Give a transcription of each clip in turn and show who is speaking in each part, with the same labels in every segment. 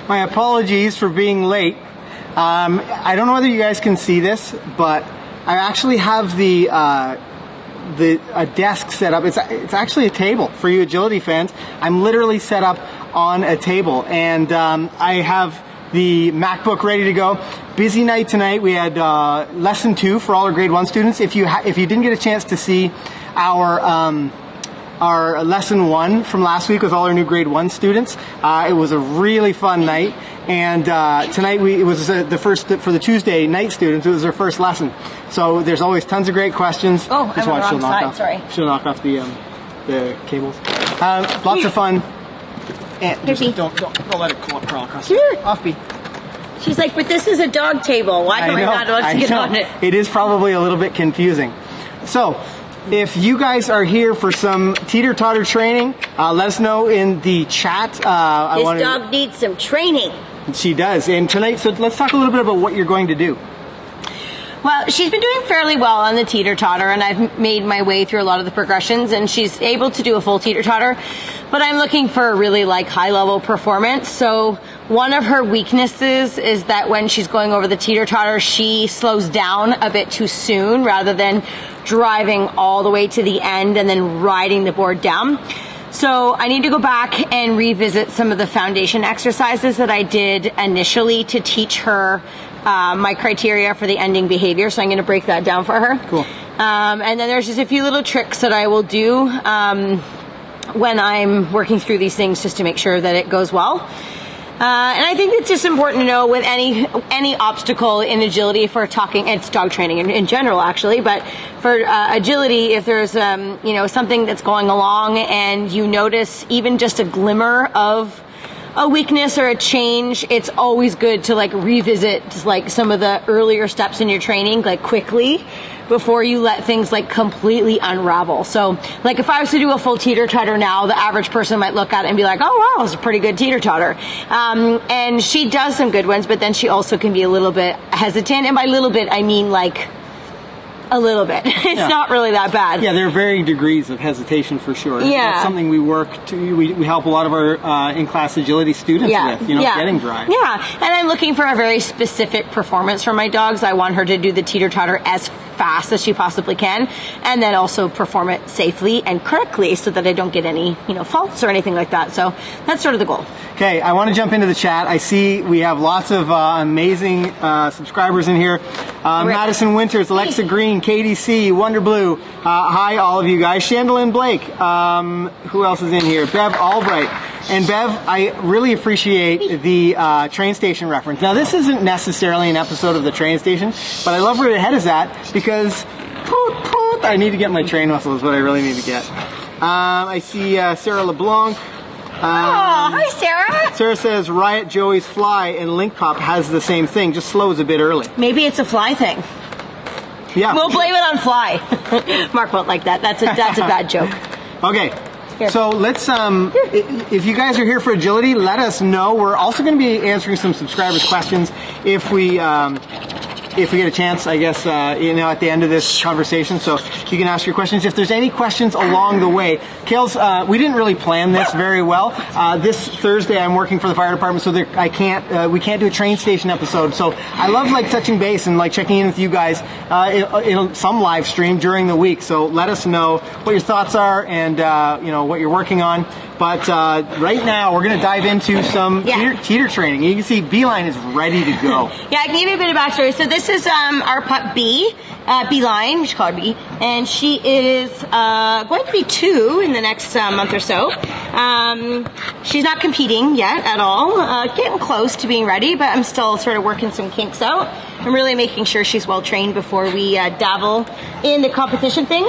Speaker 1: my apologies for being late. I don't know whether you guys can see this, but I actually have a desk set up. It's actually a table for you agility fans. I'm literally set up on a table, and I have the MacBook ready to go. Busy night tonight. We had lesson 2 for all our grade 1 students. If you didn't get a chance to see our lesson 1 from last week with all our new grade 1 students, it was a really fun night. And tonight it was the first for the Tuesday night students. It was their first lesson. So there's always tons of great questions.
Speaker 2: Oh, I'm on the wrong side. Sorry.
Speaker 1: She'll knock off the cables. Lots of fun. And just don't let it crawl across.
Speaker 2: Here.
Speaker 1: Offbeat.
Speaker 2: She's like, but this is a dog table. Why am I not allowed to get on it?
Speaker 1: It is probably a little bit confusing. So, if you guys are here for some Teeter Totter training, let us know in the chat.
Speaker 2: This dog needs some training.
Speaker 1: She does. And tonight, so let's talk a little bit about what you're going to do.
Speaker 2: Well, she's been doing fairly well on the Teeter Totter, and I've made my way through a lot of the progressions, and she's able to do a full Teeter Totter. But I'm looking for a really high-level performance. So one of her weaknesses is that when she's going over the Teeter Totter, she slows down a bit too soon rather than driving all the way to the end and then riding the board down. So I need to go back and revisit some of the foundation exercises that I did initially to teach her my criteria for the ending behavior. So I'm going to break that down for her.
Speaker 1: Cool.
Speaker 2: And then there's just a few little tricks that I will do when I'm working through these things just to make sure that it goes well. And I think it's just important to know with any obstacle in agility, for talking, it's dog training in general actually, but for agility, if there's something that's going along and you notice even just a glimmer of a weakness or a change, it's always good to revisit some of the earlier steps in your training quickly before you let things completely unravel. So if I was to do a full Teeter Totter now, the average person might look at it and be like, oh wow, it's a pretty good Teeter Totter. And she does some good ones, but then she also can be a little bit hesitant. And by little bit, I mean a little bit. It's not really that bad.
Speaker 1: Yeah, there are varying degrees of hesitation for sure.
Speaker 2: Yeah.
Speaker 1: That's something we we help a lot of our in-class agility students with, getting dry.
Speaker 2: Yeah, and I'm looking for a very specific performance from my dogs. I want her to do the Teeter Totter as fast as she possibly can, and then also perform it safely and correctly so that I don't get any, faults or anything like that. So that's sort of the goal.
Speaker 1: Okay, I want to jump into the chat. I see we have lots of amazing subscribers in here. Madison Winters, Alexa Green, KDC, Wonder Blue. Hi, all of you guys. Chandelier Blake. Who else is in here? Bev Albright. And Bev, I really appreciate the train station reference. Now, this isn't necessarily an episode of the train station, but I love where your head is at because I need to get my train whistle is what I really need to get. I see Sarah LeBlanc.
Speaker 2: Hi, Sarah.
Speaker 1: Sarah says Riot Joey's Fly and Link Pop has the same thing, just slows a bit early.
Speaker 2: Maybe it's a fly thing.
Speaker 1: Yeah.
Speaker 2: We'll blame it on Fly. Mark won't like that. That's a bad joke.
Speaker 1: Okay.
Speaker 2: Here.
Speaker 1: So let's, if you guys are here for agility, let us know. We're also going to be answering some subscribers' questions if we get a chance, I guess, at the end of this conversation. So you can ask your questions. If there's any questions along the way, Kales, we didn't really plan this very well. This Thursday, I'm working for the fire department, so we can't do a train station episode. So I love touching base and checking in with you guys in some live stream during the week. So let us know what your thoughts are and what you're working on. But right now, we're going to dive into some teeter training. You can see Beeline is ready to go.
Speaker 2: Yeah, I can give you a bit of backstory. So this is our pup B, Beeline, we should call her B, and she is going to be 2 in the next month or so. She's not competing yet at all, getting close to being ready, but I'm still sort of working some kinks out. I'm really making sure she's well trained before we dabble in the competition thing.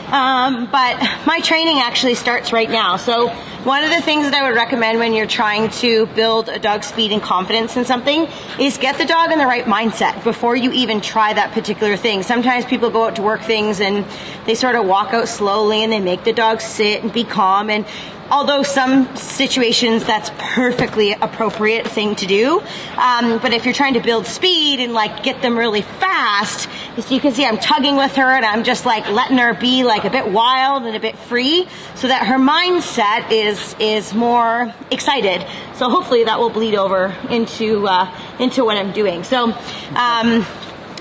Speaker 2: But my training actually starts right now. So one of the things that I would recommend when you're trying to build a dog's speed and confidence in something is get the dog in the right mindset before you even try that particular thing. Sometimes people go out to work things and they sort of walk out slowly and they make the dog sit and be calm, and although some situations that's perfectly appropriate thing to do, but if you're trying to build speed and get them really fast, So you can see I'm tugging with her and I'm just like letting her be like a bit wild and a bit free so that her mindset is more excited. So hopefully that will bleed over into what I'm doing. So I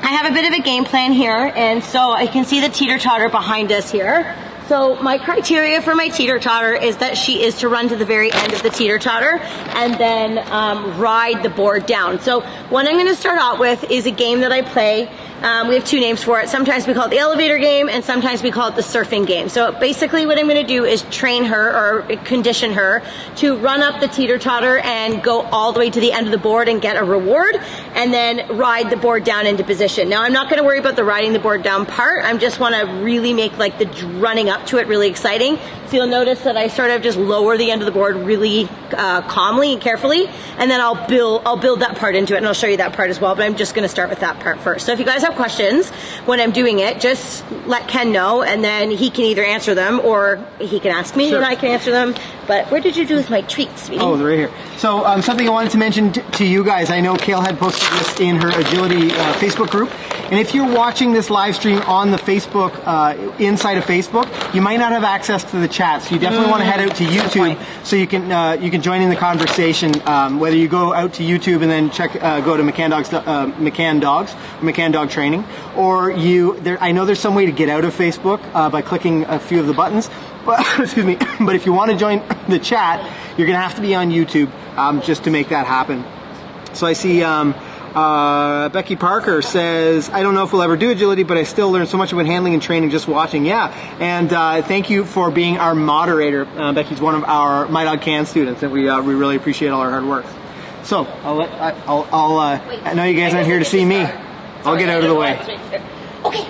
Speaker 2: have a bit of a game plan here, and so I can see the Teeter Totter behind us here. So my criteria for my Teeter Totter is that she is to run to the very end of the Teeter Totter and then ride the board down. So what I'm going to start out with is a game that I play. We have two names for it. Sometimes we call it the elevator game, and sometimes we call it the surfing game. So basically what I'm going to do is train her or condition her to run up the Teeter Totter and go all the way to the end of the board and get a reward, and then ride the board down into position. Now I'm not going to worry about the riding the board down part. I just want to really make like the running up to it really exciting. So you'll notice that I sort of just lower the end of the board really calmly and carefully, and then I'll build that part into it, and I'll show you that part as well, but I'm just going to start with that part first. So if you guys have questions when I'm doing it, just let Ken know, and then he can either answer them or he can ask me and I can answer them. But where did you do with my treats, sweetie?
Speaker 1: Oh, they're right here. So something I wanted to mention to you guys, I know Kale had posted this in her agility Facebook group, and if you're watching this live stream on the Facebook, inside of Facebook, you might not have access to the chat, so you definitely want to head out to YouTube so you can join in the conversation, whether you go out to YouTube and then go to McCann Dogs or McCann Dog Training, or I know there's some way to get out of Facebook by clicking a few of the buttons, but excuse me, but if you want to join the chat, you're going to have to be on YouTube just to make that happen. So I see Becky Parker says, I don't know if we'll ever do agility, but I still learn so much about handling and training just watching. Yeah, and thank you for being our moderator. Becky's one of our My Dog Can students, and we really appreciate all her hard work. So I know you guys aren't here to see me. I'll get out of the way.
Speaker 2: Okay.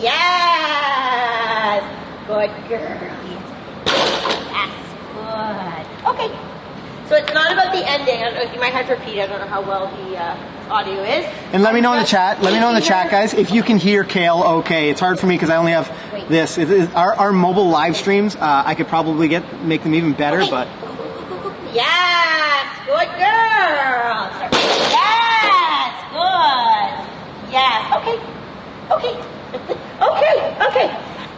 Speaker 2: Yes. Good girl. Yes. Good. Okay. So it's not about the ending. I don't know if you might have to repeat. I don't know how well the audio is.
Speaker 1: And let me know in the chat. Let me know in the chat, guys, if you can hear Kale okay. It's hard for me because I only have this. Our mobile live streams, I could probably make them even better, but...
Speaker 2: Yes! Good girl! Yes! Good! Yes. Okay.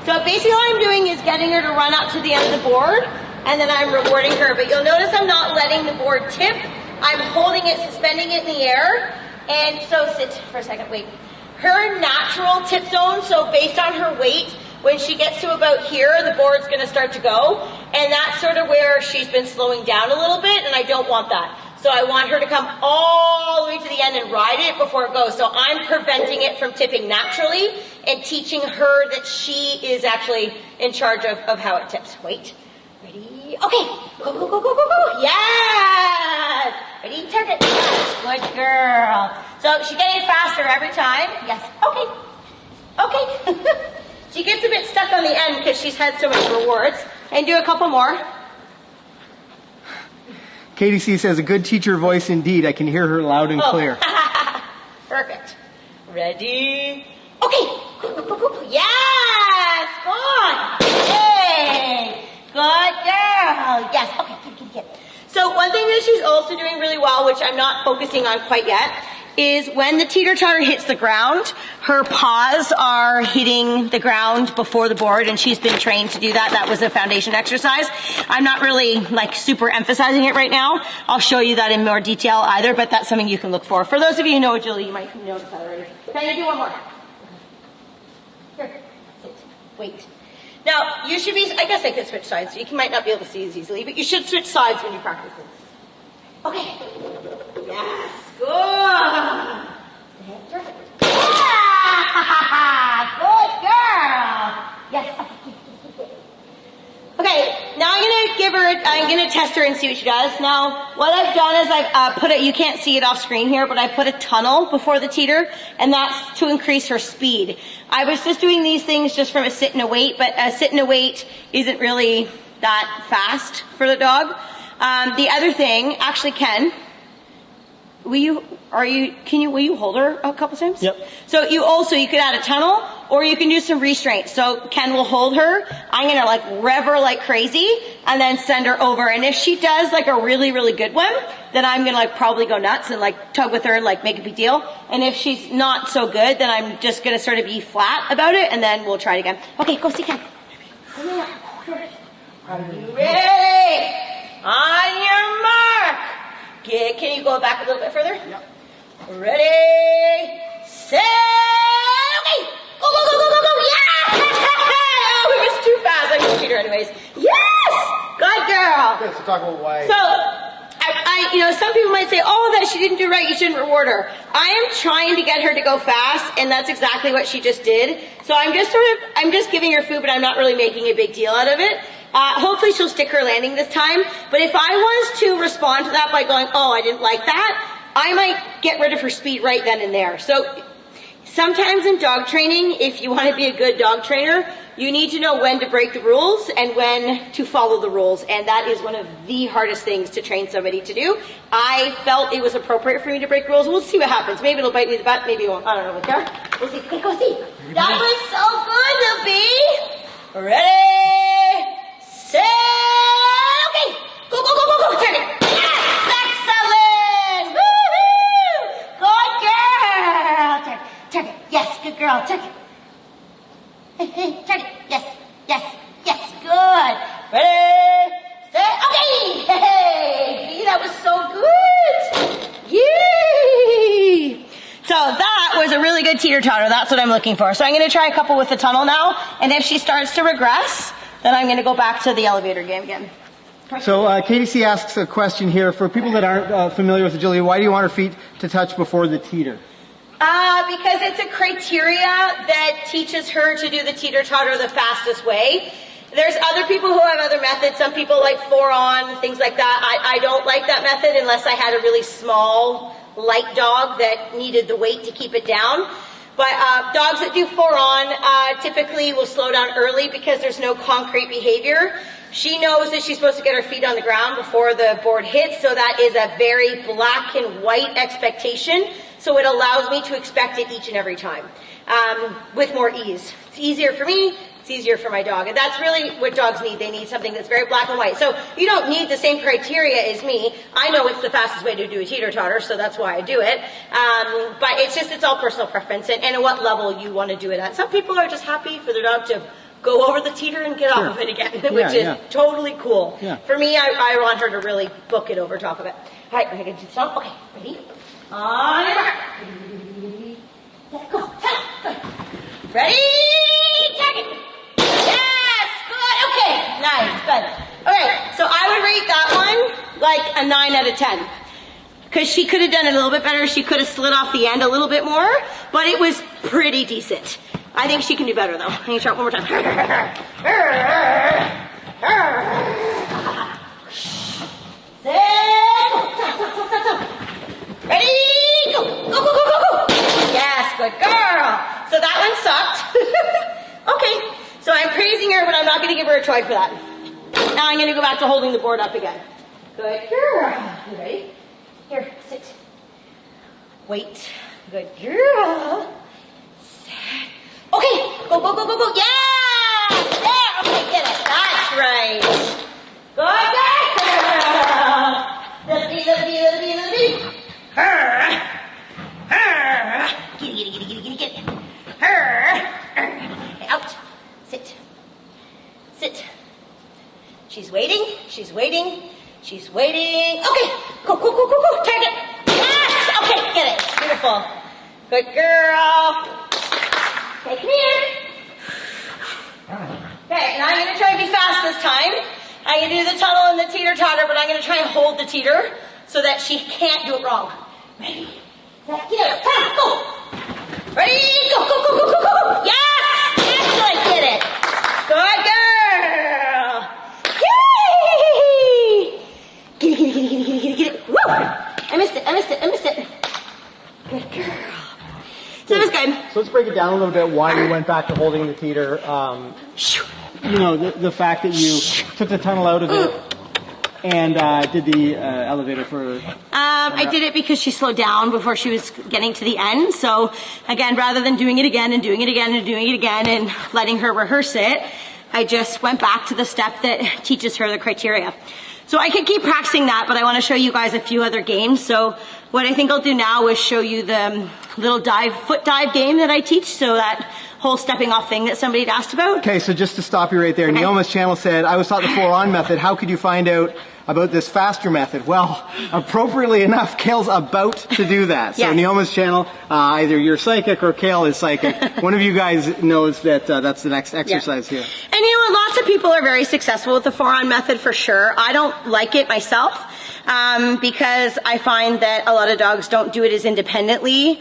Speaker 2: So basically what I'm doing is getting her to run up to the end of the board, and then I'm rewarding her. But you'll notice I'm not letting the board tip. I'm holding it, suspending it in the air. And so sit for a second, wait. Her natural tip zone, so based on her weight, when she gets to about here, the board's going to start to go. And that's sort of where she's been slowing down a little bit, and I don't want that. So I want her to come all the way to the end and ride it before it goes. So I'm preventing it from tipping naturally and teaching her that she is actually in charge of how it tips. Wait. Ready? Okay. Go. Yes. Ready? Target. Yes. Good girl. So she's getting faster every time. Yes. Okay. She gets a bit stuck on the end because she's had so many rewards. And do a couple more.
Speaker 1: Katie C says, a good teacher voice indeed. I can hear her loud and clear.
Speaker 2: Perfect. Ready? Okay. Go. Yes. Good. Yay. Good girl. Yes. Okay. Get. So one thing that she's also doing really well, which I'm not focusing on quite yet, is when the Teeter Totter hits the ground, her paws are hitting the ground before the board, and she's been trained to do that. That was a foundation exercise. I'm not really super emphasizing it right now. I'll show you that in more detail either, but that's something you can look for. For those of you who know agility, you might notice that already. Can you do one more? Here, sit, wait. Now, you should be, I guess I could switch sides, so you might not be able to see as easily, but you should switch sides when you practice this. Okay. Yes. Good. Yeah. Good girl. Yes. Okay. Now I'm going to test her and see what she does. Now, what I've done is I've put it, you can't see it off screen here, but I put a tunnel before the teeter, and that's to increase her speed. I was just doing these things just from a sit and a wait, but a sit and a wait isn't really that fast for the dog. The other thing, actually, Ken, will you hold her a couple times?
Speaker 1: Yep.
Speaker 2: So you could add a tunnel, or you can do some restraint. So Ken will hold her. I'm gonna like rev her like crazy and then send her over. And if she does like a really, really good one, then I'm gonna like probably go nuts and like tug with her and like make a big deal. And if she's not so good, then I'm just gonna sort of be flat about it and then we'll try it again. Okay, go see Ken. Are you ready? On your mark. Can you go back a little bit further?
Speaker 1: Yep.
Speaker 2: Ready, set, okay. Go, go, go, go, go, go. Yeah! Oh, it was too fast. I'm going to her anyways. Yes! Good girl.
Speaker 1: Okay, so talk about why.
Speaker 2: So, you know, some people might say, oh, that she didn't do right, you shouldn't reward her. I am trying to get her to go fast, and that's exactly what she just did. So I'm just giving her food, but I'm not really making a big deal out of it. Hopefully she'll stick her landing this time. But if I was to respond to that by going, oh, I didn't like that, I might get rid of her speed right then and there. So sometimes in dog training, if you want to be a good dog trainer, you need to know when to break the rules and when to follow the rules. And that is one of the hardest things to train somebody to do. I felt it was appropriate for me to break rules. We'll see what happens. Maybe it'll bite me in the butt, maybe it won't. I don't know. We'll see. Okay, go see. That was so good, Libby. Ready, set, okay. Go, go, go, go, go. Turn it. Yes, excellent. Woo-hoo. Good girl. Turn it, turn it. Yes, good girl. Turn it. Hey, turn it. Yes, yes, yes. Good. Ready, set, okay. Hey, that was so good. Yay. So that was a really good teeter totter. That's what I'm looking for. So I'm going to try a couple with the tunnel now. And if she starts to regress, then I'm going to go back to the elevator game again.
Speaker 1: So KDC asks a question here. For people that aren't familiar with agility, why do you want her feet to touch before the teeter?
Speaker 2: Because it's a criteria that teaches her to do the teeter totter the fastest way. There's other people who have other methods. Some people like 4 on, things like that. I don't like that method unless I had a really small, light dog that needed the weight to keep it down. But dogs that do 4 on typically will slow down early because there's no concrete behavior. She knows that she's supposed to get her feet on the ground before the board hits, so that is a very black and white expectation. So it allows me to expect it each and every time with more ease. It's easier for me. It's easier for my dog. And that's really what dogs need. They need something that's very black and white. So you don't need the same criteria as me. I know it's the fastest way to do a teeter totter, so that's why I do it. But it's all personal preference and at what level you want to do it at. Some people are just happy for their dog to go over the teeter and get off of it again, which is totally cool. Yeah. For me, I want her to really book it over top of it. All right, we're going to do the stomp. Okay, ready? On your mark. Let go. Good. Ready? Take it. Yes, good. Okay, nice, good. Okay, so I would rate that one like a 9 out of 10. Because she could have done it a little bit better. She could have slid off the end a little bit more, but it was pretty decent. I think she can do better, though. I'm going to try it one more time. Ready? Go. Go, go, go, go, go. Yes, good girl. So that one sucked. Okay, so I'm praising her, but I'm not going to give her a try for that. Now I'm going to go back to holding the board up again. Good girl. You ready? Here, sit. Wait. Good girl. Sit. Okay, go, go, go, go, go. Yes! There! Okay, get it. That's right. Good girl. Little bee. Her. Get it. Her. Okay, out. Sit. Sit. She's waiting. She's waiting. She's waiting. Okay, go, go, go, go, go. Target. Yes! Okay, get it. Beautiful. Good girl. Okay, come here. Okay, now I'm going to try to be fast this time. I'm going to do the tunnel and the teeter totter, but I'm going to try and hold the teeter so that she can't do it wrong. Ready? Get it. Come, go. Ready? Go, go, go, go, go, go. Yes! Excellent. Get it. Good girl. Yay! Get it. Woo! I missed it. Good girl. So that was good.
Speaker 1: So let's break it down a little bit why you went back to holding the teeter. You know, the fact that you took the tunnel out of it and did the elevator for...
Speaker 2: I did it because she slowed down before she was getting to the end. So again, rather than doing it again and doing it again and doing it again and letting her rehearse it, I just went back to the step that teaches her the criteria. So I could keep practicing that, but I want to show you guys a few other games. So what I think I'll do now is show you the little foot dive game that I teach. So that whole stepping off thing that somebody had asked about.
Speaker 1: Okay, so just to stop you right there, okay. Neoma's channel said, I was taught the 4-on method. How could you find out about this faster method? Well, appropriately enough, Kale's about to do that. So yes. Neoma's channel, either you're psychic or Kale is psychic. One of you guys knows that that's the next exercise here.
Speaker 2: And you know what? Lots of people are very successful with the 4-on method for sure. I don't like it myself because I find that a lot of dogs don't do it as independently.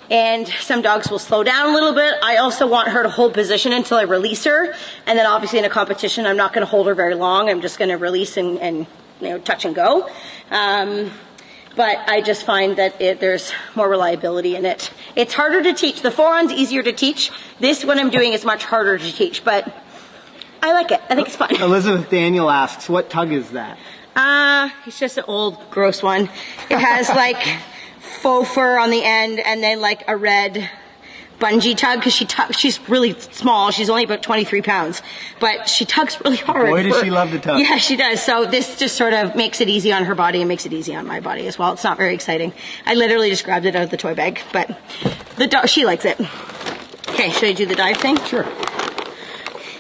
Speaker 2: And some dogs will slow down a little bit. I also want her to hold position until I release her. And then obviously in a competition, I'm not going to hold her very long. I'm just going to release and touch and go. But I just find that there's more reliability in it. It's harder to teach. The 4-on's easier to teach. This, what I'm doing, is much harder to teach. But I like it. I think it's fun.
Speaker 1: Elizabeth Daniel asks, what tug is that?
Speaker 2: It's just an old, gross one. It has like... faux fur on the end and then like a red bungee tug because she's really small. She's only about 23 pounds, but she tugs really hard.
Speaker 1: Boy, does she love to tug.
Speaker 2: Yeah, she does. So this just sort of makes it easy on her body and makes it easy on my body as well. It's not very exciting. I literally just grabbed it out of the toy bag, but the dog, she likes it. Okay, should I do the dive thing?
Speaker 1: Sure.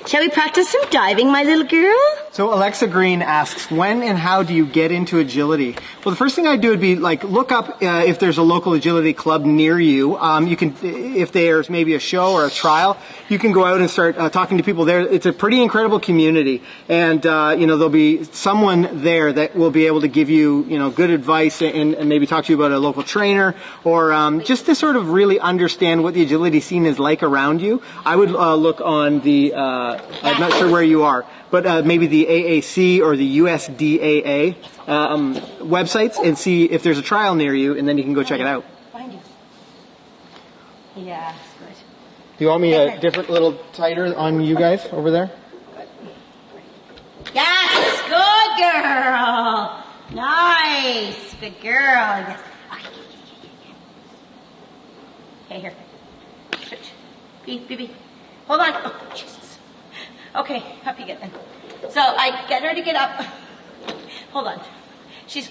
Speaker 2: Shall we practice some diving, my little girl?
Speaker 1: So Alexa Green asks, when and how do you get into agility? Well, the first thing I'd do would be like look up if there's a local agility club near you. You can, if there's maybe a show or a trial, you can go out and start talking to people there. It's a pretty incredible community, and there'll be someone there that will be able to give you good advice and maybe talk to you about a local trainer or just to sort of really understand what the agility scene is like around you. I would look on the I'm not sure where you are, but maybe the AAC or the USDAA websites and see if there's a trial near you, and then you can go check it out.
Speaker 2: Find you. Yeah, good.
Speaker 1: Do you want me a different little tighter on you guys over there?
Speaker 2: Yes, good girl. Nice, good girl. Yes. Okay, here. Switch. Be. Hold on. Oh, Jesus. Okay, up you get then. So I get her to get up. Hold on. She's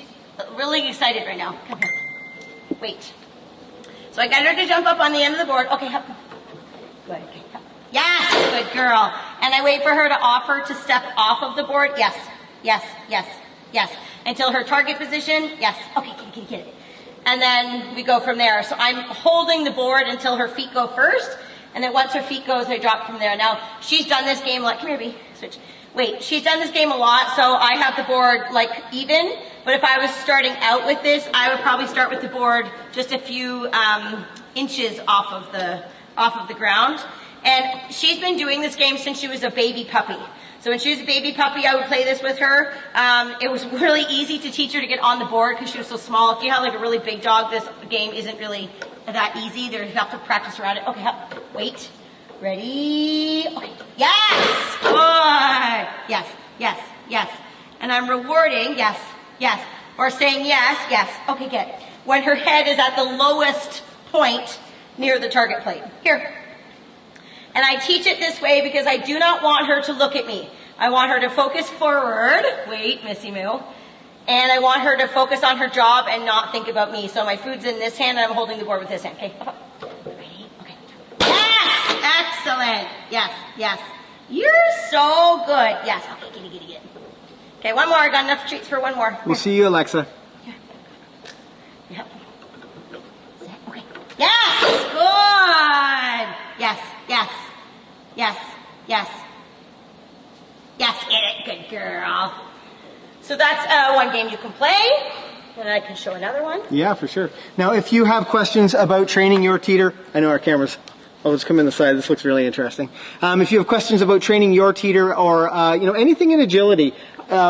Speaker 2: really excited right now. Come here. Wait. So I got her to jump up on the end of the board. Okay, up. Good. Okay. Yes, good girl. And I wait for her to offer to step off of the board. Yes. Until her target position. Yes. Okay, get it. And then we go from there. So I'm holding the board until her feet go first. And then once her feet goes, I drop from there. Now, she's done this game like, come here, B, switch. Wait, she's done this game a lot, so I have the board like even. But if I was starting out with this, I would probably start with the board just a few inches off of the ground. And she's been doing this game since she was a baby puppy. So when she was a baby puppy, I would play this with her. It was really easy to teach her to get on the board because she was so small. If you have like a really big dog, this game isn't really that easy. You have to practice around it. Okay, wait. Ready? Okay. Yes! Good. Yes. And I'm rewarding, yes. Or saying yes. Okay, get it. When her head is at the lowest point near the target plate. Here. And I teach it this way because I do not want her to look at me. I want her to focus forward. Wait, Missy Moo. And I want her to focus on her job and not think about me. So my food's in this hand and I'm holding the board with this hand. Okay, ready? Okay. Yes! Excellent. Yes. You're so good. Yes. Okay, get it. Okay, one more. I got enough treats for one more.
Speaker 1: We'll see you, Alexa.
Speaker 2: Yep. Okay. Yes! Good! Yes, get it. Good girl. So that's one game you can play. And I can show another one.
Speaker 1: Yeah, for sure. Now, if you have questions about training your teeter, I know our cameras, I'll just come in the side, this looks really interesting. If you have questions about training your teeter or, anything in agility,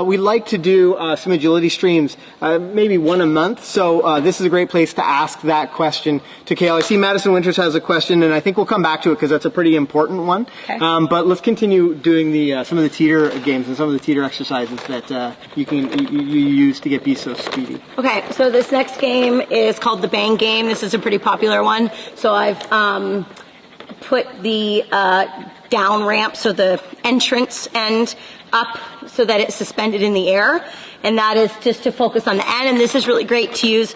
Speaker 1: we like to do some agility streams, maybe one a month. So this is a great place to ask that question to Kale. I see Madison Winters has a question, and I think we'll come back to it because that's a pretty important one.
Speaker 2: Okay.
Speaker 1: But let's continue doing some of the teeter games and some of the teeter exercises that you use to get bees so speedy.
Speaker 2: Okay, so this next game is called the Bang Game. This is a pretty popular one. So I've put the down ramp, so the entrance end up so that it's suspended in the air. And that is just to focus on the end. And this is really great to use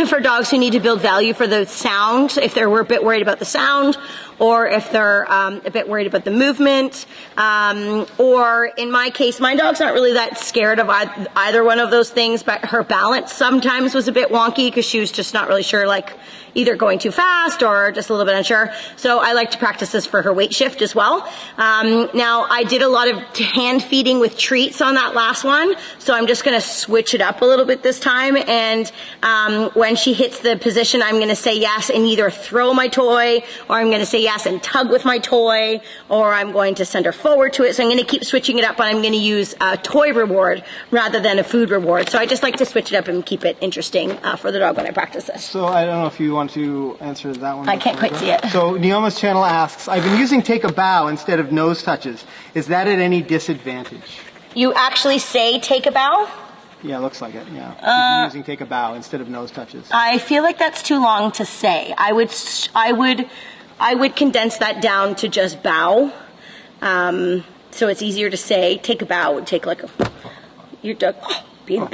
Speaker 2: for dogs who need to build value for the sound, if they're a bit worried about the sound, or if they're a bit worried about the movement. Or in my case, my dog's not really that scared of either one of those things, but her balance sometimes was a bit wonky because she was just not really sure, like either going too fast or just a little bit unsure. So I like to practice this for her weight shift as well. Now I did a lot of hand feeding with treats on that last one, so I'm just going to switch it up a little bit this time. And when she hits the position, I'm going to say yes and either throw my toy, or I'm going to say yes and tug with my toy, or I'm going to send her forward to it. So I'm going to keep switching it up, but I'm going to use a toy reward rather than a food reward. So I just like to switch it up and keep it interesting for the dog when I practice this.
Speaker 1: So I don't know if you want to answer that one.
Speaker 2: I can't quite see it.
Speaker 1: So Neoma's channel asks, I've been using take a bow instead of nose touches. Is that at any disadvantage?
Speaker 2: You actually say take a bow?
Speaker 1: Yeah, it looks like it, yeah. She's been using take a bow instead of nose touches.
Speaker 2: I feel like that's too long to say. I would condense that down to just bow. So it's easier to say. Take a bow would take like your dog. Your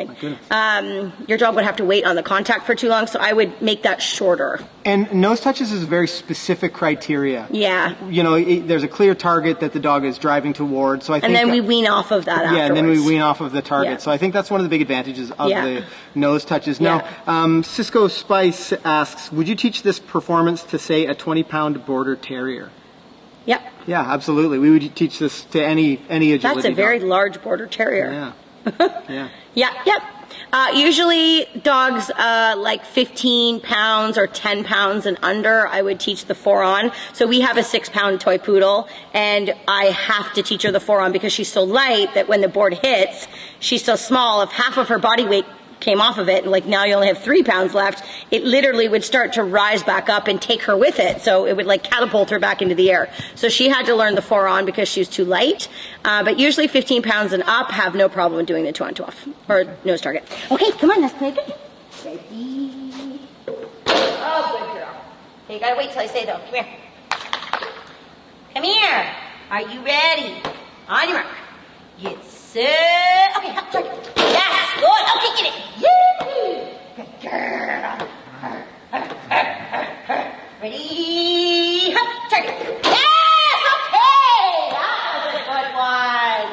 Speaker 2: dog would have to wait on the contact for too long, so I would make that shorter.
Speaker 1: And nose touches is a very specific criteria.
Speaker 2: Yeah.
Speaker 1: You know, there's a clear target that the dog is driving towards. So I think
Speaker 2: and then we wean off of that afterwards.
Speaker 1: Yeah, and then we wean off of the target.
Speaker 2: Yeah.
Speaker 1: So I think that's one of the big advantages of the nose touches.
Speaker 2: Yeah.
Speaker 1: Now, Cisco Spice asks, would you teach this performance to, say, a 20-pound Border Terrier?
Speaker 2: Yep.
Speaker 1: Yeah, absolutely. We would teach this to any agility
Speaker 2: That's a very
Speaker 1: dog.
Speaker 2: large Border Terrier.
Speaker 1: Yeah.
Speaker 2: Yeah, yep. Usually dogs like 15 pounds or 10 pounds and under, I would teach the 4-on. So we have a 6-pound toy poodle, and I have to teach her the 4-on because she's so light that when the board hits, she's so small. If half of her body weight came off of it, and like now you only have 3 pounds left, it literally would start to rise back up and take her with it. So it would like catapult her back into the air. So she had to learn the 4-on because she was too light. But usually 15 pounds and up have no problem doing the 2-on-2-off or nose target. Okay, come on, let's play again. Ready? Oh, good girl. Okay, you gotta wait till I say though. Come here. Come here. Are you ready? On your mark. Get set. Okay, hop target. Yes, good. Okay, get it. Yee! Good girl. Ready? Hop target. Yes, okay. That was a good one.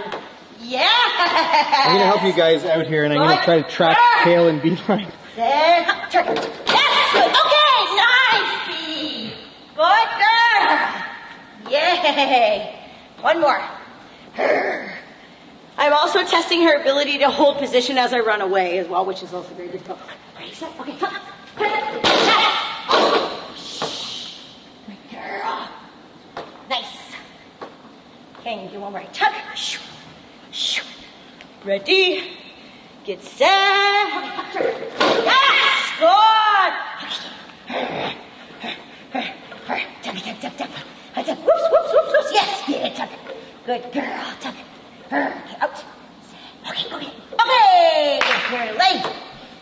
Speaker 2: Yeah.
Speaker 1: I'm going to help you guys out here, and I'm going to try to track tail and beeline.
Speaker 2: Set, hop target. Yes, good. Okay, nice, Bee. Good girl. Yay. One more. I'm also testing her ability to hold position as I run away as well, which is also very difficult. Ready, set, okay, come on. Good girl. Nice. Okay, do one more. Tug. Ready. Get set. Yes, good. Tug. Whoops, whoops, whoops, whoops. Yes, yeah, tug. Good girl, tug. Okay, out. Okay. Good girl, lay.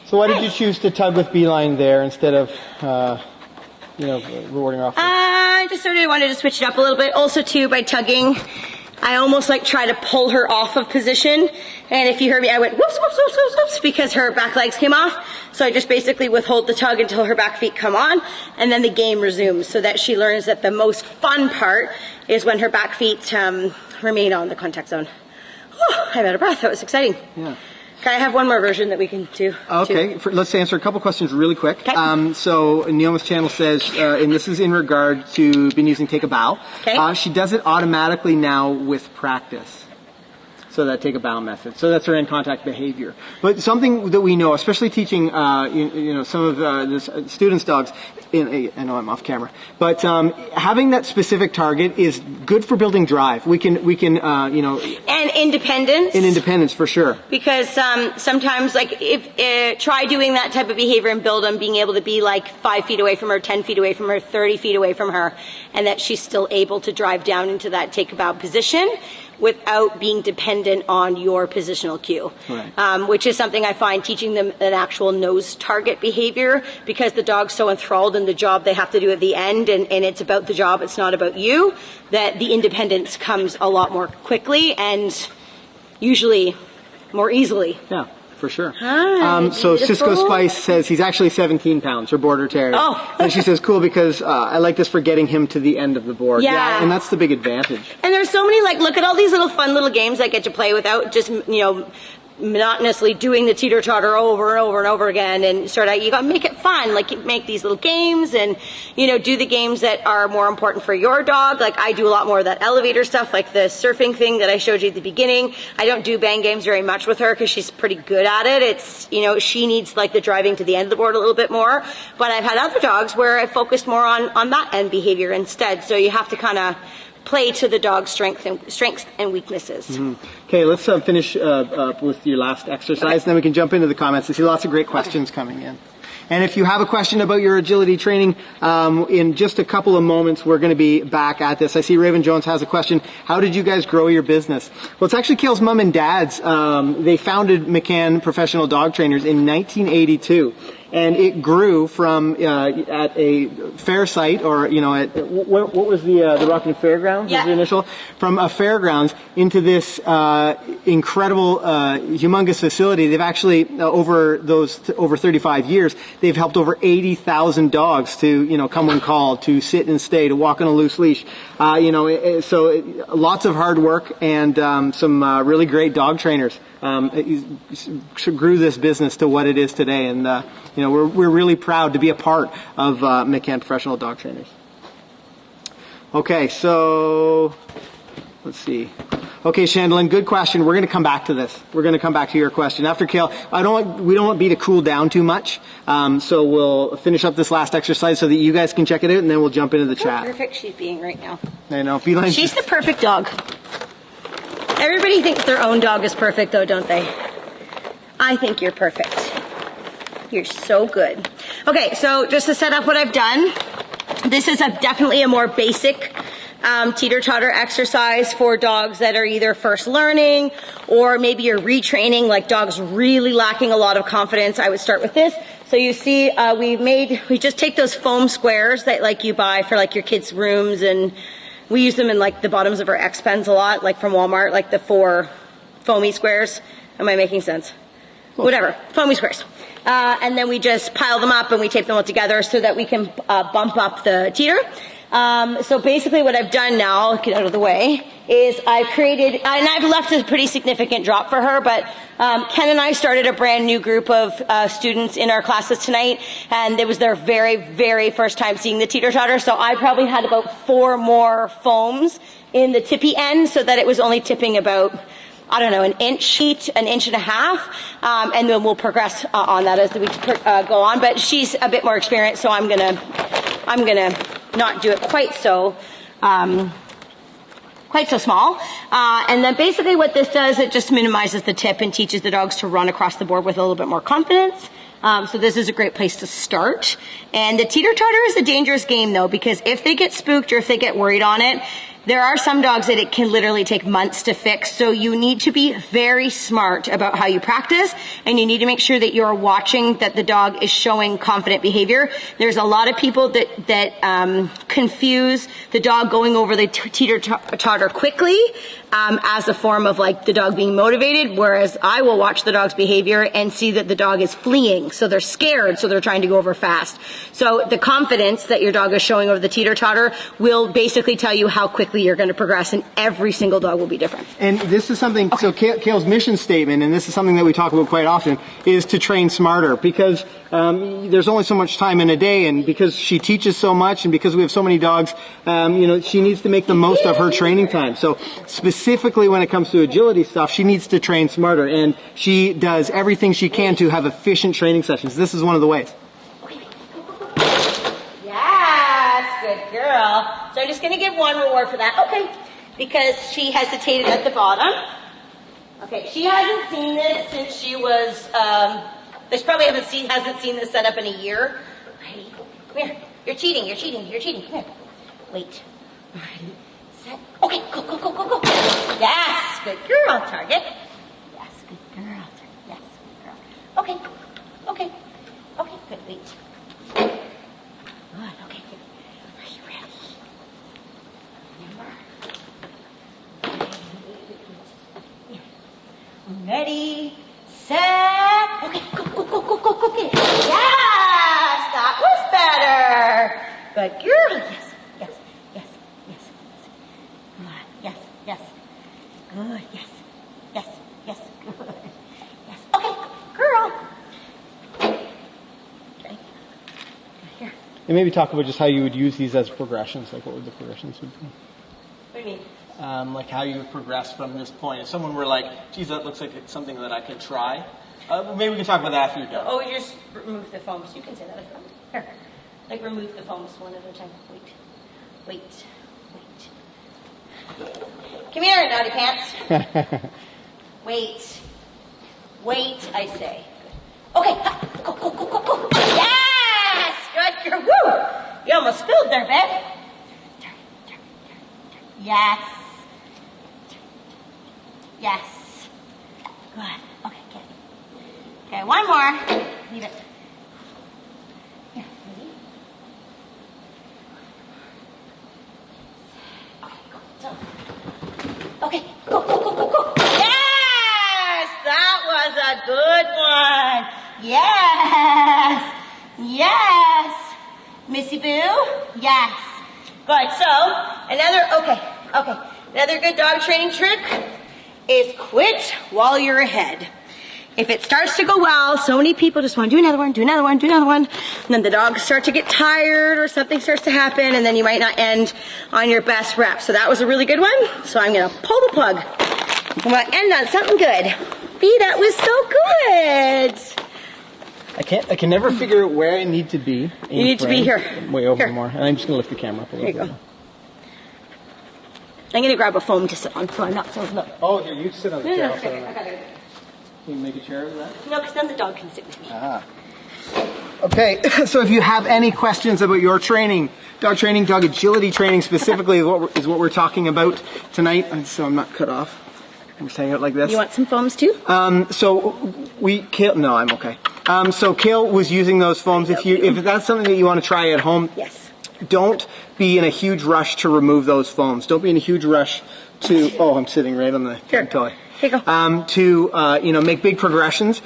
Speaker 1: So why did you choose to tug with beeline there instead of, rewarding her off?
Speaker 2: I just sort of wanted to switch it up a little bit. Also, too, by tugging, I almost like try to pull her off of position. And if you heard me, I went whoops, whoops, whoops, whoops, whoops, because her back legs came off. So I just basically withhold the tug until her back feet come on, and then the game resumes so that she learns that the most fun part is when her back feet remain on the contact zone. Whew, I'm out of breath. That was exciting.
Speaker 1: Yeah.
Speaker 2: Okay, I have one more version that we can do.
Speaker 1: Okay, let's answer a couple questions really quick.
Speaker 2: Okay.
Speaker 1: So Neoma's channel says, and this is in regard to been using take a bow.
Speaker 2: Okay.
Speaker 1: She does it automatically now with practice. So that take a bow method. So that's our in contact behavior. But something that we know, especially teaching, some of the students' dogs. I know I'm off camera, but having that specific target is good for building drive. We can,
Speaker 2: and independence.
Speaker 1: And independence for sure.
Speaker 2: Because sometimes, like, if try doing that type of behavior and build on being able to be like 5 feet away from her, 10 feet away from her, 30 feet away from her, and that she's still able to drive down into that take a bow position without being dependent on your positional cue.
Speaker 1: Right.
Speaker 2: Which is something I find teaching them an actual nose target behavior, because the dog's so enthralled in the job they have to do at the end, and it's about the job, it's not about you, that the independence comes a lot more quickly and usually more easily.
Speaker 1: Yeah. For sure.
Speaker 2: Hi,
Speaker 1: so Cisco Spice says he's actually 17 pounds, her border terrier.
Speaker 2: Oh.
Speaker 1: And she says, cool, because I like this for getting him to the end of the board.
Speaker 2: Yeah.
Speaker 1: And that's the big advantage.
Speaker 2: And there's so many, like, look at all these little fun little games I get to play without just, monotonously doing the teeter totter over and over and over again, and you gotta make it fun. Like, you make these little games and, do the games that are more important for your dog. Like, I do a lot more of that elevator stuff, like the surfing thing that I showed you at the beginning. I don't do bang games very much with her because she's pretty good at it. It's, she needs like the driving to the end of the board a little bit more. But I've had other dogs where I focused more on that end behavior instead. So you have to kind of play to the dog's strengths and weaknesses.
Speaker 1: Mm-hmm. Okay, let's finish up with your last exercise, then we can jump into the comments. I see lots of great questions coming in. And if you have a question about your agility training, in just a couple of moments, we're going to be back at this. I see Raven Jones has a question. How did you guys grow your business? Well, it's actually Kale's mom and dad's. They founded McCann Professional Dog Trainers in 1982. And it grew from at a fair site, or at what was the Rockland Fairgrounds?
Speaker 2: Yeah.
Speaker 1: Was the initial, from a fairgrounds into this incredible, humongous facility. They've actually over 35 years, they've helped over 80,000 dogs to come when called, to sit and stay, to walk on a loose leash. So lots of hard work and some really great dog trainers. Grew this business to what it is today, and we're really proud to be a part of McCann Professional Dog Trainers. Okay, so let's see. Okay, Chandlin, good question. We're going to come back to this. We're going to come back to your question after Kale. We don't want B to cool down too much, so we'll finish up this last exercise so that you guys can check it out, and then we'll jump into the chat.
Speaker 2: How perfect she's being right now.
Speaker 1: I know, feline.
Speaker 2: She's the perfect dog. Everybody thinks their own dog is perfect, though, don't they? I think you're perfect. You're so good. Okay, so just to set up what I've done, this is definitely a more basic teeter-totter exercise for dogs that are either first learning or maybe you're retraining, like dogs really lacking a lot of confidence. I would start with this. So you see, we just take those foam squares that like you buy for like your kids' rooms, and we use them in like the bottoms of our X pens a lot, like from Walmart, like the 4 foamy squares. Am I making sense? Whatever, foamy squares. And then we just pile them up and we tape them all together so that we can bump up the teeter. So basically what I've done now, get out of the way, is I've created, and I've left a pretty significant drop for her, but Ken and I started a brand new group of students in our classes tonight, and it was their very, very first time seeing the teeter totter, so I probably had about 4 more foams in the tippy end so that it was only tipping about, I don't know, an inch and a half, and then we'll progress on that as the weeks go on. But she's a bit more experienced, so I'm gonna not do it quite so small. And then basically what this does, it just minimizes the tip and teaches the dogs to run across the board with a little bit more confidence. So this is a great place to start. And the teeter-totter is a dangerous game, though, because if they get spooked or if they get worried on it, there are some dogs that it can literally take months to fix, so you need to be very smart about how you practice, and you need to make sure that you're watching that the dog is showing confident behavior. There's a lot of people that confuse the dog going over the teeter-totter quickly as a form of like the dog being motivated, whereas I will watch the dog's behavior and see that the dog is fleeing, so they're scared, so they're trying to go over fast. So the confidence that your dog is showing over the teeter-totter will basically tell you how quickly quickly you're going to progress, and every single dog will be different.
Speaker 1: And this is something, so Kale's mission statement, and this is something that we talk about quite often, is to train smarter, because there's only so much time in a day, and because she teaches so much, and because we have so many dogs, she needs to make the most of her training time. So specifically when it comes to agility stuff, she needs to train smarter, and she does everything she can to have efficient training sessions. This is one of the ways.
Speaker 2: Good girl. So I'm just going to give one reward for that. Okay. Because she hesitated at the bottom. Okay. She hasn't seen this since she was, she probably hasn't seen this set up in a year. Ready? Come here. You're cheating. You're cheating. You're cheating. Come here. Wait. Ready. Set. Okay. Go, go, go, go, go. Yes. Good girl, target. Yes. Good girl, target. Yes. Good girl. Okay. Okay. Okay. Good. Wait. Good. Okay. Good. Ready, set, okay, go, go, go, go, go, go, get it. Yes, that was better. Good girl, yes, yes, yes, yes. Good, yes, yes. Good, yes, yes, yes, good. Yes, okay, girl. Okay, here.
Speaker 1: And maybe talk about just how you would use these as progressions, like what would the progressions would be?
Speaker 2: What do you mean?
Speaker 1: Like how you would progress from this point. If someone were like, geez, that looks like it's something that I could try. Maybe we can talk about that after you're done.
Speaker 2: Oh, you just remove the foams. You can say that if you want. Here. Like remove the foams one at a time. Wait. Wait. Wait. Come here, naughty pants. Wait. Wait, I say. Okay. Go, go, go, go, go. Yes! Good girl. Woo! You almost spilled there, babe. Turn. Yes. Yes. Good. Okay, get it. Okay, one more. Leave it. Here, ready? Okay, go, go, go, go, go. Yes! That was a good one. Yes! Yes! Missy Boo? Yes. Good, so, another good dog training trick is quit while you're ahead. If it starts to go well, so many people just want to do another one, and then the dogs start to get tired or something starts to happen, and then you might not end on your best rep. So that was a really good one. So I'm going to pull the plug. I'm going to end on something good. Bee, that was so good.
Speaker 1: I can never figure out where I need to be.
Speaker 2: You need to be here.
Speaker 1: Way over
Speaker 2: here.
Speaker 1: more. And I'm just going to lift the camera up a little bit more.
Speaker 2: I'm going to grab a foam to sit on so I'm not so low.
Speaker 1: Oh, here, you sit on the chair.
Speaker 2: No, okay, I got it.
Speaker 1: Can you make a chair of that?
Speaker 2: No, because then the dog can sit with me.
Speaker 1: Ah. Okay, so if you have any questions about your training, dog agility training specifically is what we're talking about tonight, and so I'm not cut off. I'm just hanging out like this.
Speaker 2: You want some foams too?
Speaker 1: No, I'm okay. So Kale was using those foams. If that's something that you want to try at home,
Speaker 2: yes.
Speaker 1: Don't be in a huge rush to remove those foams. Don't be in a huge rush to. Oh, I'm sitting right on the toy.
Speaker 2: Here you go.
Speaker 1: Make big progressions.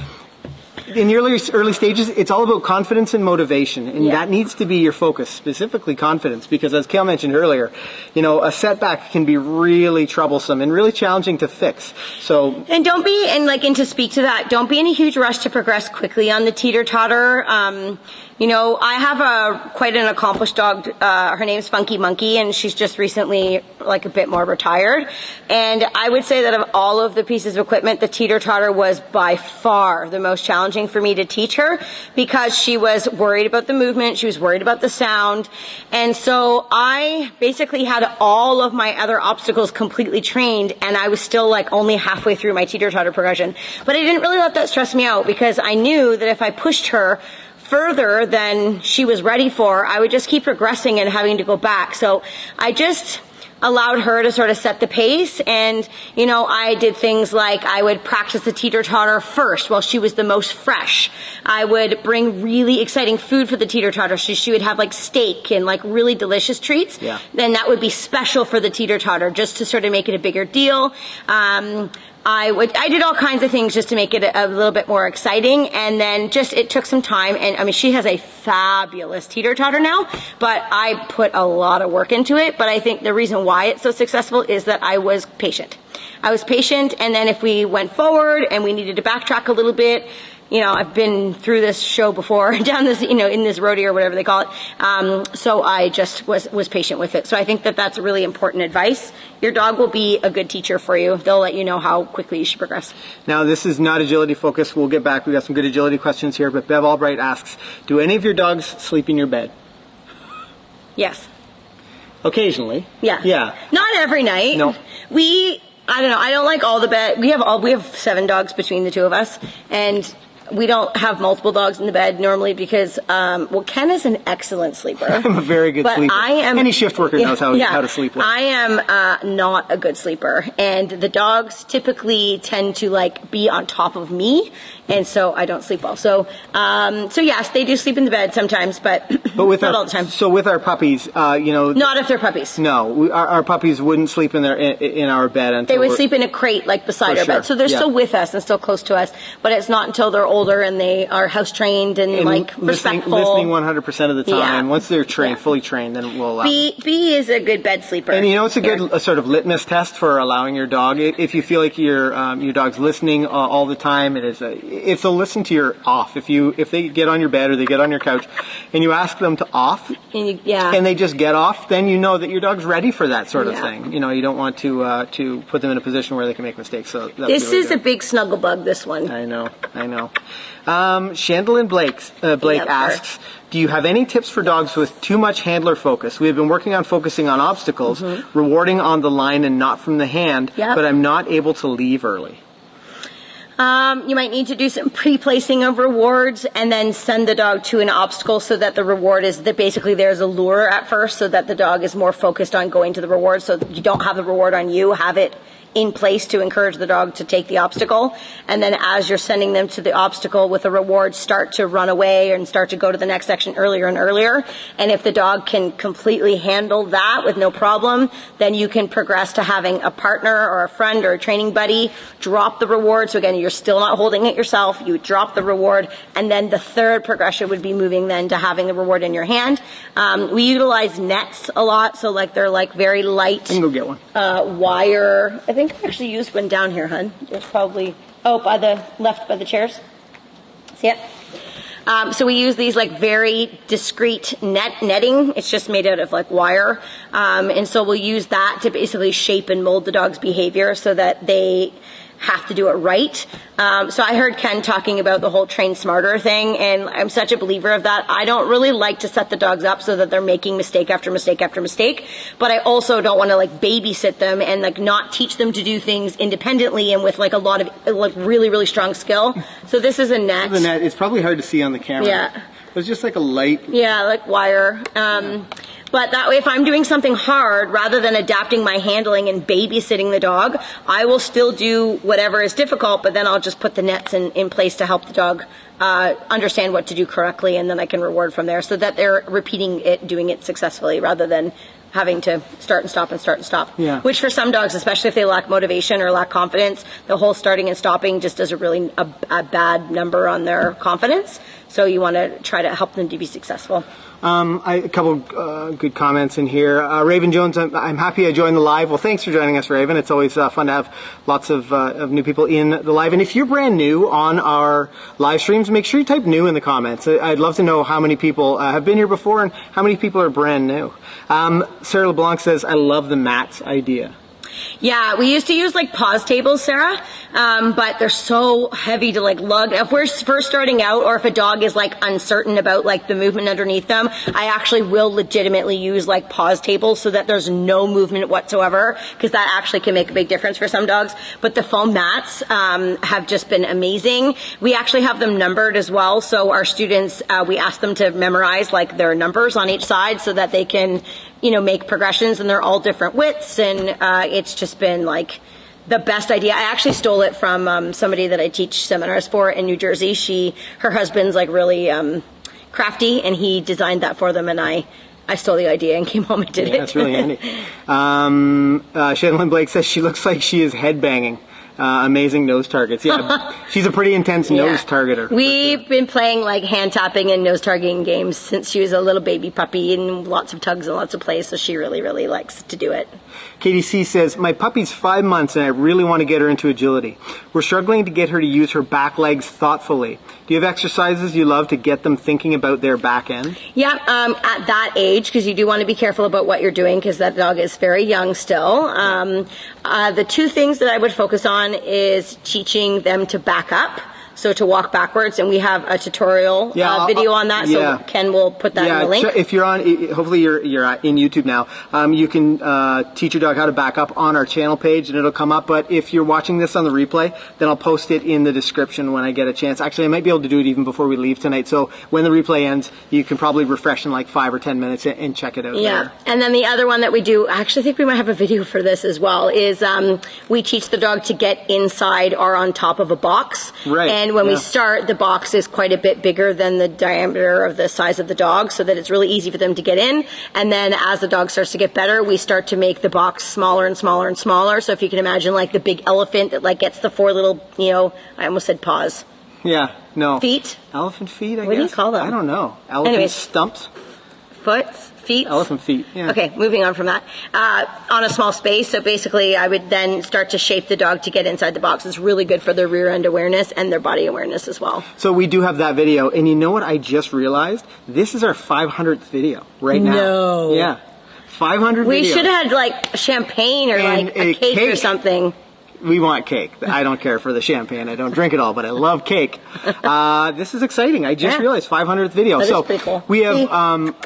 Speaker 1: In the early stages, it's all about confidence and motivation, and that needs to be your focus, specifically confidence, because as Kale mentioned earlier, a setback can be really troublesome and really challenging to fix. So,
Speaker 2: and don't be, and to speak to that, don't be in a huge rush to progress quickly on the Teeter Totter. I have quite an accomplished dog. Her name's Funky Monkey, and she's just recently a bit more retired. And I would say that of all of the pieces of equipment, the Teeter Totter was by far the most challenging for me to teach her, because she was worried about the movement, she was worried about the sound, and so I basically had all of my other obstacles completely trained, and I was still only halfway through my Teeter Totter progression. But I didn't really let that stress me out, because I knew that if I pushed her further than she was ready for, I would just keep progressing and having to go back. So I just allowed her to sort of set the pace, and I did things like I would practice the Teeter Totter first while she was the most fresh. I would bring really exciting food for the Teeter Totter. She would have steak and really delicious treats. Yeah. Then that would be special for the Teeter Totter, just to sort of make it a bigger deal. I did all kinds of things just to make it a little bit more exciting, and then it took some time, and I mean, she has a fabulous Teeter Totter now, but I put a lot of work into it. But I think the reason why it's so successful is that I was patient. And then if we went forward and we needed to backtrack a little bit, I've been through this show before, down this, in this rodeo or whatever they call it. So I just was patient with it. So I think that that's really important advice. Your dog will be a good teacher for you. They'll let you know how quickly you should progress.
Speaker 1: Now, this is not agility focused. We'll get back. We've got some good agility questions here. But Bev Albright asks, do any of your dogs sleep in your bed?
Speaker 2: Yes.
Speaker 1: Occasionally.
Speaker 2: Yeah.
Speaker 1: Yeah.
Speaker 2: Not every night.
Speaker 1: No.
Speaker 2: I don't know. I don't like all the bed. We have 7 dogs between the two of us, and we don't have multiple dogs in the bed normally because, Ken is an excellent sleeper.
Speaker 1: I'm a very good sleeper. Any shift worker knows how to sleep well.
Speaker 2: I am not a good sleeper, and the dogs typically tend to be on top of me, and so I don't sleep well. So yes, they do sleep in the bed sometimes, but
Speaker 1: with
Speaker 2: not all the time.
Speaker 1: So with our puppies,
Speaker 2: not if they're puppies.
Speaker 1: No, our puppies wouldn't sleep in our bed until
Speaker 2: they would sleep in a crate beside our bed. So they're still with us and still close to us, but it's not until they're older and they are house trained and respectful.
Speaker 1: Listening 100% of the time. Yeah. Once they're fully trained, then we'll allow
Speaker 2: B is a good bed sleeper.
Speaker 1: And it's a good sort of litmus test for allowing your dog. If you feel like your dog's listening all the time, it's a listen to your off. If they get on your bed or they get on your couch and you ask them to off and they just get off, then you know that your dog's ready for that sort of thing. You don't want to put them in a position where they can make mistakes. So
Speaker 2: this is a big snuggle bug, this one.
Speaker 1: I know. Chandlin Blake asks, do you have any tips for dogs with too much handler focus? We have been working on focusing on obstacles, rewarding on the line and not from the hand, but I'm not able to leave early.
Speaker 2: You might need to do some pre-placing of rewards and then send the dog to an obstacle so that the reward is that basically there's a lure at first so that the dog is more focused on going to the reward, so that you don't have the reward on you, have it in place to encourage the dog to take the obstacle. And then as you're sending them to the obstacle with a reward, start to run away and start to go to the next section earlier and earlier. And if the dog can completely handle that with no problem, then you can progress to having a partner or a friend or a training buddy drop the reward. So again, you're still not holding it yourself. You drop the reward. And then the third progression would be moving then to having the reward in your hand. We utilize nets a lot. So they're very light.
Speaker 1: I can go get one.
Speaker 2: Wire. I think I actually used one down here, hon. There's probably, by the left by the chairs. See it? So we use these very discreet netting. It's just made out of wire. And so we'll use that to basically shape and mold the dog's behavior so that they have to do it right. So I heard Ken talking about the whole train smarter thing, and I'm such a believer of that. I don't really like to set the dogs up so that they're making mistake after mistake after mistake, but I also don't want to babysit them and not teach them to do things independently and with a lot of really, really strong skill. So this is a net.
Speaker 1: The net. It's probably hard to see on the camera.
Speaker 2: Yeah.
Speaker 1: It's just a light.
Speaker 2: Yeah, wire. But that way, if I'm doing something hard, rather than adapting my handling and babysitting the dog, I will still do whatever is difficult, but then I'll just put the nets in place to help the dog understand what to do correctly, and then I can reward from there so that they're repeating it, doing it successfully, rather than having to start and stop and start and stop.
Speaker 1: Yeah.
Speaker 2: Which for some dogs, especially if they lack motivation or lack confidence, the whole starting and stopping just does a bad number on their confidence. So you want to try to help them to be successful.
Speaker 1: A couple good comments in here. Raven Jones, I'm happy I joined the live. Well, thanks for joining us, Raven. It's always fun to have lots of new people in the live. And if you're brand new on our live streams, make sure you type new in the comments. I'd love to know how many people have been here before and how many people are brand new. Sarah LeBlanc says, I love the mats idea.
Speaker 2: Yeah, we used to use pause tables, Sarah, but they're so heavy to lug. If we're first starting out, or if a dog is uncertain about the movement underneath them, I actually will legitimately use pause tables so that there's no movement whatsoever, because that actually can make a big difference for some dogs. But the foam mats have just been amazing. We actually have them numbered as well, so our students, we ask them to memorize their numbers on each side so that they can make progressions, and they're all different widths, and it's just been the best idea. I actually stole it from somebody that I teach seminars for in New Jersey. Her husband's really crafty, and he designed that for them, and I stole the idea and came home and did it.
Speaker 1: That's really handy. Shanlin Blake says she looks like she is headbanging. amazing nose targets. Yeah, she's a pretty intense nose targeter.
Speaker 2: We've been playing like hand tapping and nose targeting games since she was a little baby puppy, and lots of tugs and lots of plays, so she really, really likes to do it.
Speaker 1: KDC says, my puppy's 5 months and I really want to get her into agility. We're struggling to get her to use her back legs thoughtfully. Do you have exercises you love to get them thinking about their back end?
Speaker 2: Yeah, at that age, because you do want to be careful about what you're doing, because that dog is very young still. The two things that I would focus on is teaching them to back up. So to walk backwards, and we have a tutorial video on that, so Ken will put that in the link.
Speaker 1: If you're on, hopefully you're in YouTube now, you can teach your dog how to back up on our channel page, and it'll come up. But if you're watching this on the replay, then I'll post it in the description when I get a chance. Actually, I might be able to do it even before we leave tonight, so when the replay ends, you can probably refresh in like 5 or 10 minutes and check it out.
Speaker 2: Yeah, and then the other one that we do, I actually think we might have a video for this as well, is we teach the dog to get inside or on top of a box.
Speaker 1: Right.
Speaker 2: And when we start, the box is quite a bit bigger than the diameter of the size of the dog, so that it's really easy for them to get in. And then as the dog starts to get better, we start to make the box smaller and smaller and smaller. So if you can imagine like the big elephant that like gets the 4 little, I almost said paws.
Speaker 1: Yeah, no.
Speaker 2: Feet?
Speaker 1: Elephant feet, I guess?
Speaker 2: What do you call them?
Speaker 1: I don't know. Elephant stumps?
Speaker 2: Foot? Feet?
Speaker 1: Elephant feet, yeah.
Speaker 2: Okay, moving on from that. On a small space, so basically I would then start to shape the dog to get inside the box. It's really good for their rear end awareness and their body awareness as well.
Speaker 1: So we do have that video, and you know what I just realized? This is our 500th video right now.
Speaker 2: No.
Speaker 1: Yeah. 500 videos.
Speaker 2: We should have had like champagne or
Speaker 1: And
Speaker 2: like a cake or something.
Speaker 1: We want cake. I don't care for the champagne. I don't drink it all, but I love cake. This is exciting. I just realized 500th video.
Speaker 2: That is pretty cool.
Speaker 1: We have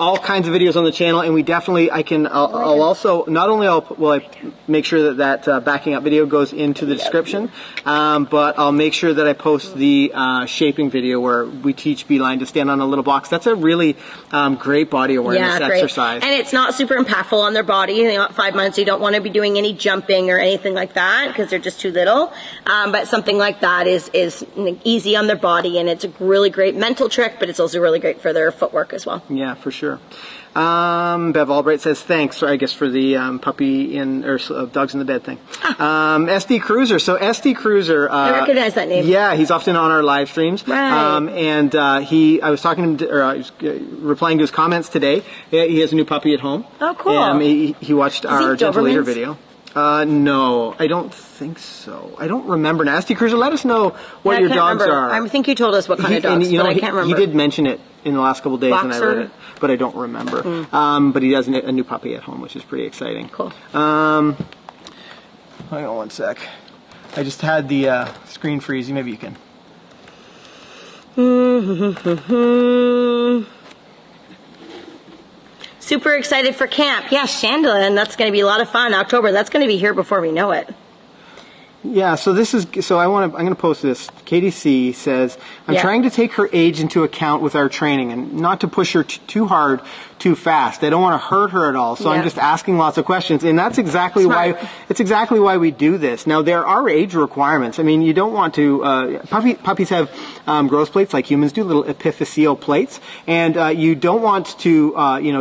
Speaker 1: all kinds of videos on the channel, and we definitely, I'll also, not only will I make sure that backing up video goes into the description, but I'll make sure that I post the shaping video where we teach Beeline to stand on a little box. That's a really great body awareness exercise.
Speaker 2: And it's not super impactful on their body. They're not 5 months. You don't want to be doing any jumping or anything like that because they're just too little, but something like that is easy on their body, and it's a really great mental trick, but it's also really great for their footwork as well.
Speaker 1: Yeah, for sure. Bev Albright says thanks, I guess, for the puppy or dogs in the bed thing. SD Cruiser. So SD Cruiser.
Speaker 2: I recognize that name.
Speaker 1: Yeah, he's often on our live streams.
Speaker 2: Right.
Speaker 1: And I was talking to him, I was replying to his comments today. He has a new puppy at home.
Speaker 2: Oh, cool.
Speaker 1: He watched our Gentle Leader video. No, I don't think so. I don't remember. Nasty Cruiser, let us know what your dogs are.
Speaker 2: I think you told us what kind of dogs, but I can't remember.
Speaker 1: He did mention it in the last couple of days,
Speaker 2: Boxer?
Speaker 1: and I read it, but I don't remember. But he has a new puppy at home, which is pretty exciting.
Speaker 2: Cool.
Speaker 1: Hang on one sec. I just had the screen freeze. Maybe you can.
Speaker 2: Super excited for camp. Yeah, Chandela, and that's going to be a lot of fun. October, that's going to be here before we know it.
Speaker 1: Yeah, so I'm going to post this. KDC says, I'm trying to take her age into account with our training and not to push her too hard, too fast. I don't want to hurt her at all, so I'm just asking lots of questions, and that's exactly why we do this. Now, there are age requirements. I mean, you don't want to, puppies have growth plates like humans do, little epiphyseal plates, and you don't want to,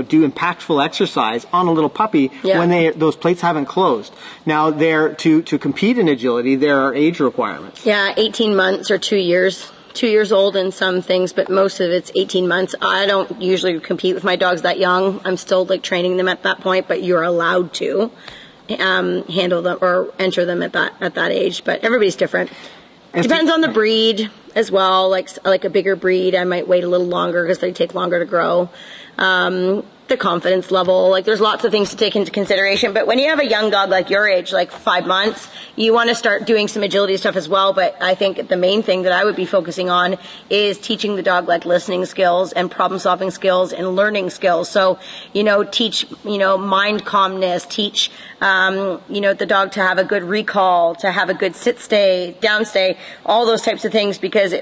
Speaker 1: do impactful exercise on a little puppy when those plates haven't closed. Now, to compete in agility, there are age requirements.
Speaker 2: Yeah, 18 months or 2 years. 2 years old in some things, but most of it's 18 months. I don't usually compete with my dogs that young. I'm still training them at that point, but you're allowed to handle them or enter them at that age. But everybody's different. Depends on the breed as well. Like a bigger breed, I might wait a little longer because they take longer to grow. The confidence level, there's lots of things to take into consideration, but when you have a young dog like your age, 5 months, you want to start doing some agility stuff as well. But I think the main thing that I would be focusing on is teaching the dog listening skills and problem solving skills and learning skills. So, teach, mind calmness, teach, the dog to have a good recall, to have a good sit stay, down stay, all those types of things, because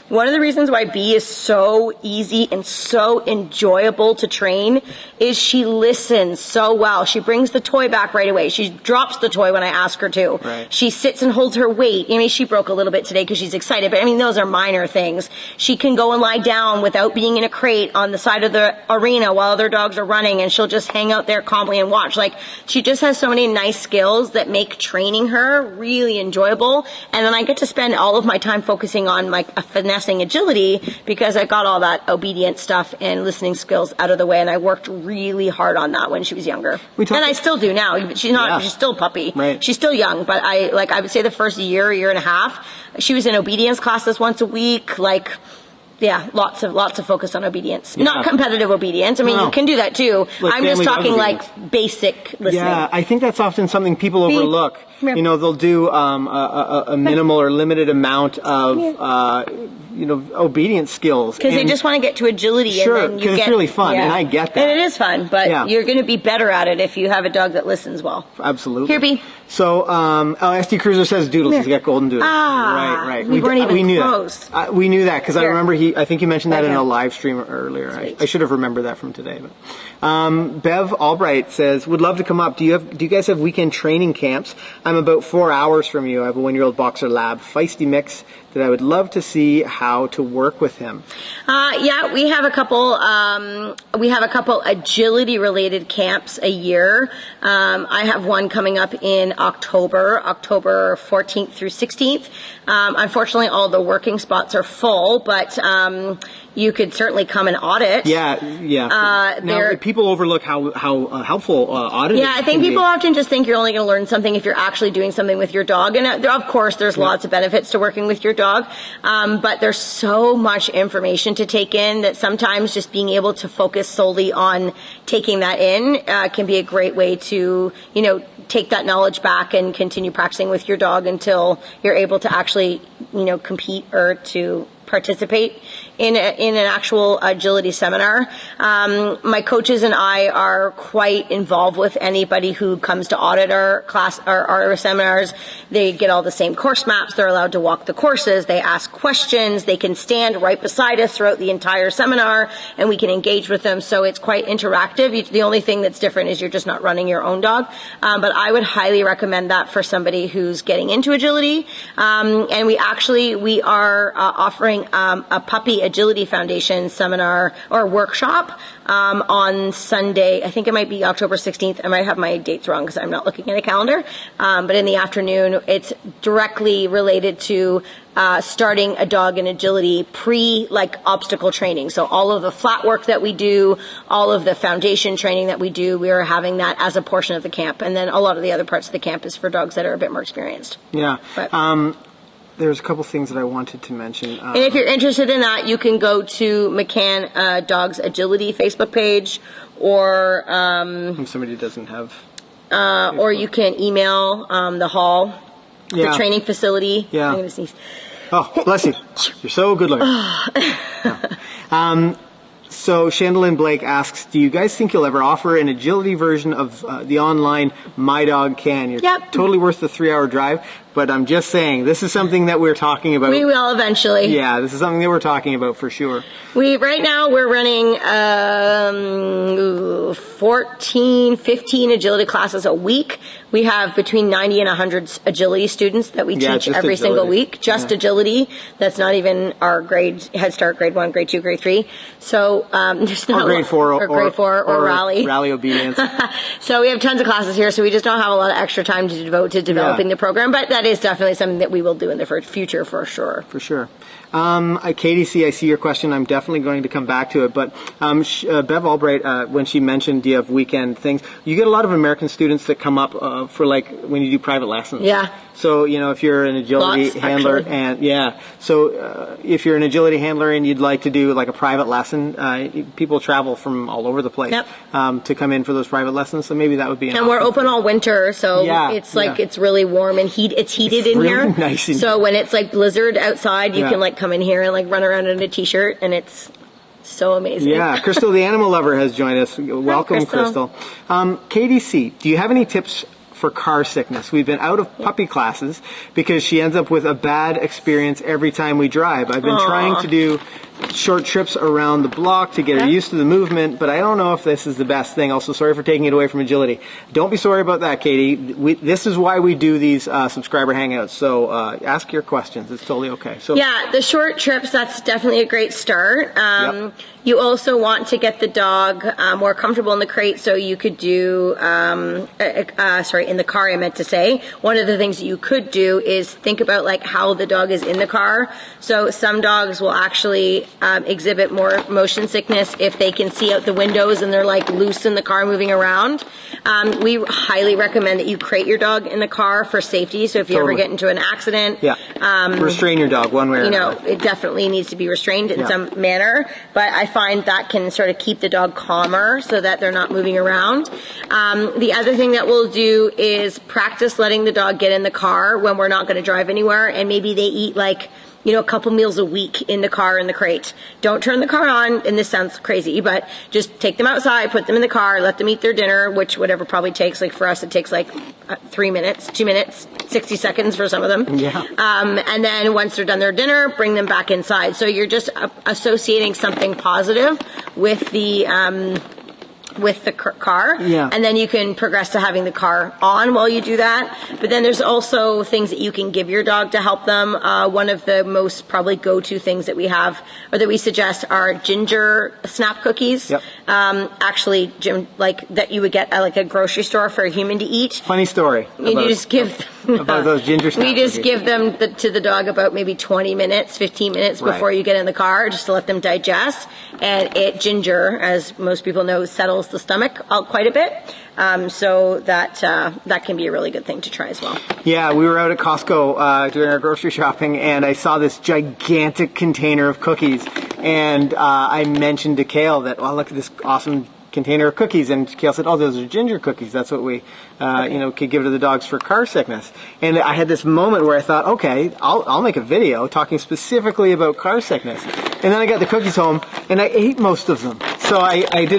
Speaker 2: one of the reasons why B is so easy and so enjoyable to train is she listens so well. She brings the toy back right away. She drops the toy when I ask her to.
Speaker 1: Right.
Speaker 2: She sits and holds her weight. She broke a little bit today because she's excited, but those are minor things. She can go and lie down without being in a crate on the side of the arena while other dogs are running, and she'll just hang out there calmly and watch. She just has so many nice skills that make training her really enjoyable. And then I get to spend all of my time focusing on my finessing agility because I got all that obedience stuff and listening skills out of the way. And I worked really hard on that when she was younger. And I still do now. She's still a puppy.
Speaker 1: Right.
Speaker 2: She's still young, but I would say the first year and a half, she was in obedience classes once a week, lots of focus on obedience. Yeah. Not competitive obedience. I mean, you can do that too. I'm just talking basic listening.
Speaker 1: Yeah, I think that's often something people overlook. You know, they'll do a minimal or limited amount of obedience skills
Speaker 2: because they just want to get to agility.
Speaker 1: Sure, because it's really fun, and I get that.
Speaker 2: And it is fun, but you're going to be better at it if you have a dog that listens well.
Speaker 1: Absolutely.
Speaker 2: Here, B.
Speaker 1: So, SD Cruiser says Doodles. He's got golden Doodles.
Speaker 2: Right. We knew close.
Speaker 1: That. We knew that because I remember I think you mentioned that in a live stream earlier. I should have remembered that from today. But Bev Albright says, would love to come up. Do you guys have weekend training camps? I'm about 4 hours from you. I have a 1-year-old boxer lab, feisty mix, that I would love to see how to work with him.
Speaker 2: We have a couple. We have a couple agility-related camps a year. I have one coming up in October 14th through 16th. Unfortunately, all the working spots are full, but you could certainly come and audit.
Speaker 1: Yeah. Now, people overlook how helpful auditing.
Speaker 2: Yeah, I think people often just think you're only going to learn something if you're actually doing something with your dog, and of course, there's lots of benefits to working with your dog. But there's so much information to take in that sometimes just being able to focus solely on taking that in can be a great way to, take that knowledge back and continue practicing with your dog until you're able to actually, compete or to participate in an actual agility seminar. My coaches and I are quite involved with anybody who comes to audit our class or our seminars. They get all the same course maps. They're allowed to walk the courses. They ask questions. They can stand right beside us throughout the entire seminar, and we can engage with them. So it's quite interactive. The only thing that's different is you're just not running your own dog. But I would highly recommend that for somebody who's getting into agility. And we are offering a Puppy Agility Foundation seminar or workshop on Sunday. I think it might be October 16th. I might have my dates wrong because I'm not looking at a calendar. But in the afternoon, it's directly related to starting a dog in agility obstacle training. So all of the flat work that we do, all of the foundation training that we do, we are having that as a portion of the camp. And then a lot of the other parts of the camp is for dogs that are a bit more experienced.
Speaker 1: Yeah. There's a couple things that I wanted to mention.
Speaker 2: And if you're interested in that, you can go to McCann Dogs Agility Facebook page, or
Speaker 1: somebody doesn't have,
Speaker 2: or you can email the hall, the training facility.
Speaker 1: Yeah.
Speaker 2: I'm going to sneeze.
Speaker 1: Oh, bless you. You're so good looking. So Chandelier Blake asks, do you guys think you'll ever offer an agility version of the online My Dog Can? You're totally worth the 3-hour drive, but I'm just saying, this is something that we're talking about.
Speaker 2: We will eventually.
Speaker 1: Yeah, this is something that we're talking about for sure.
Speaker 2: Right now we're running 14, 15 agility classes a week. We have between 90 and 100 agility students that we teach every single week. Just agility. That's not even our grade, Head Start, grade 1, grade 2, grade 3. So there's not
Speaker 1: grade 4
Speaker 2: or rally.
Speaker 1: Rally obedience.
Speaker 2: So we have tons of classes here, so we just don't have a lot of extra time to devote to developing the program, but that is definitely something that we will do in the future for sure.
Speaker 1: For sure. Katie C., I see your question. I'm definitely going to come back to it. But Bev Albright, when she mentioned, do you have weekend things? You get a lot of American students that come up for when you do private lessons.
Speaker 2: Yeah.
Speaker 1: So, if you're an agility handler if you're an agility handler and you'd like to do a private lesson, people travel from all over the place to come in for those private lessons. So maybe that would be an option.
Speaker 2: We're open all winter, so it's really warm and it's heated in here.
Speaker 1: Nice in
Speaker 2: so when it's blizzard outside, you can come in here and run around in a t-shirt, and it's so amazing.
Speaker 1: Yeah, Crystal the animal lover has joined us. Welcome, Crystal. Katie C., do you have any tips for car sickness? We've been out of puppy classes because she ends up with a bad experience every time we drive. I've been trying to do short trips around the block to get her used to the movement, but I don't know if this is the best thing. Also, sorry for taking it away from agility. Don't be sorry about that, Katie. This is why we do these subscriber hangouts. So ask your questions. It's totally okay. So
Speaker 2: the short trips, that's definitely a great start. You also want to get the dog more comfortable in the crate, so you could do, in the car, I meant to say. One of the things that you could do is think about like how the dog is in the car. So some dogs will actually exhibit more motion sickness if they can see out the windows and they're like loose in the car moving around. We highly recommend that you crate your dog in the car for safety. So if you ever get into an accident,
Speaker 1: restrain your dog one way or another.
Speaker 2: It definitely needs to be restrained in some manner. But I find that can sort of keep the dog calmer so that they're not moving around. The other thing that we'll do is practice letting the dog get in the car when we're not going to drive anywhere, and maybe they eat like, a couple meals a week in the car in the crate. Don't turn the car on, and this sounds crazy, but just take them outside, put them in the car, let them eat their dinner, which whatever probably takes, like for us it takes like 3 minutes, 2 minutes, 60 seconds for some of them.
Speaker 1: Yeah.
Speaker 2: And then once they're done their dinner, bring them back inside. So you're just associating something positive with the car, and then you can progress to having the car on while you do that. But then there's also things that you can give your dog to help them. One of the most probably go-to things that we have or that we suggest are ginger snap cookies.
Speaker 1: Yep.
Speaker 2: Actually, Jim, like that you would get at like a grocery store for a human to eat.
Speaker 1: Funny story.
Speaker 2: You just give
Speaker 1: about those ginger snap
Speaker 2: we just
Speaker 1: cookies.
Speaker 2: give them to the dog about maybe 20 minutes, 15 minutes before you get in the car, just to let them digest. And ginger, as most people know, settles the stomach out quite a bit. So that can be a really good thing to try as well.
Speaker 1: Yeah, we were out at Costco doing our grocery shopping, and I saw this gigantic container of cookies, and I mentioned to Kale that, look at this awesome container of cookies, and Kale said, those are ginger cookies. That's what we, could give to the dogs for car sickness. And I had this moment where I thought, okay, I'll make a video talking specifically about car sickness. And then I got the cookies home, and I ate most of them. So I ate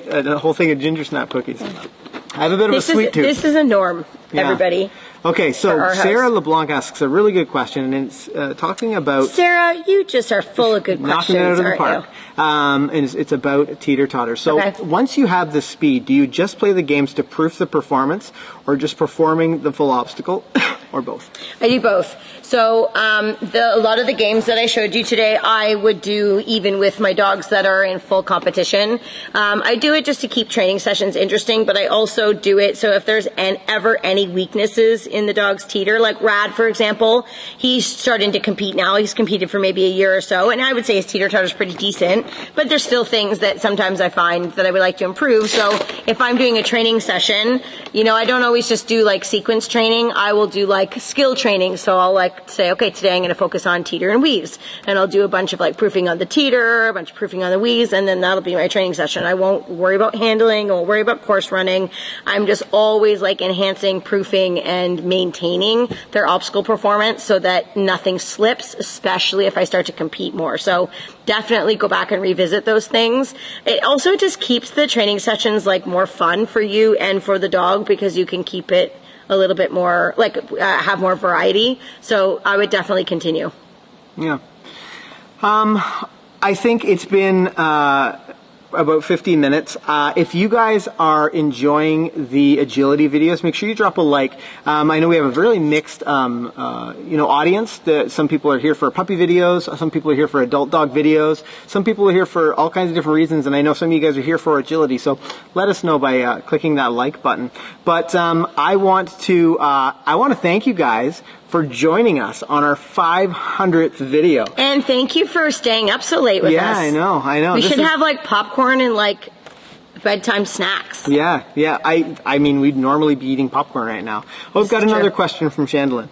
Speaker 1: a whole thing of ginger snap cookies. I have a bit of a sweet tooth.
Speaker 2: This is a norm, everybody.
Speaker 1: Okay, so Sarah LeBlanc asks a really good question, and it's talking about...
Speaker 2: Sarah, you just are full of good questions,
Speaker 1: knocking it out of the park. And it's about Teeter Totter. So once you have the speed, do you just play the games to proof the performance, or just performing the full obstacle, or both?
Speaker 2: I do both. So a lot of the games that I showed you today, I would do even with my dogs that are in full competition. I do it just to keep training sessions interesting, but I also do it so if there's ever any weaknesses in the dog's teeter, like Rad, for example, he's starting to compete now. He's competed for maybe a year or so, and I would say his teeter totter is pretty decent, but there's still things that sometimes I find that I would like to improve. So if I'm doing a training session, I don't always just do like sequence training. I will do like skill training. So I'll like say, okay, today I'm going to focus on teeter and weaves, and I'll do a bunch of like proofing on the teeter, a bunch of proofing on the weaves, and then that'll be my training session. I won't worry about handling, I won't worry about course running. I'm just always like enhancing, proofing, and maintaining their obstacle performance so that nothing slips, especially if I start to compete more. So definitely go back and revisit those things. It also just keeps the training sessions like more fun for you and for the dog, because you can keep it a little bit more, have more variety. So I would definitely continue.
Speaker 1: Yeah. I think it's been about 15 minutes. If you guys are enjoying the agility videos, make sure you drop a like. I know we have a really mixed, audience. Some people are here for puppy videos. Some people are here for adult dog videos. Some people are here for all kinds of different reasons. And I know some of you guys are here for agility. So let us know by clicking that like button. But I want to thank you guys for joining us on our 500th video.
Speaker 2: And thank you for staying up so late with us.
Speaker 1: Yeah, I know.
Speaker 2: We should have like popcorn and like bedtime snacks.
Speaker 1: Yeah. I mean, we'd normally be eating popcorn right now. Oh, we've got another question from Chandlin.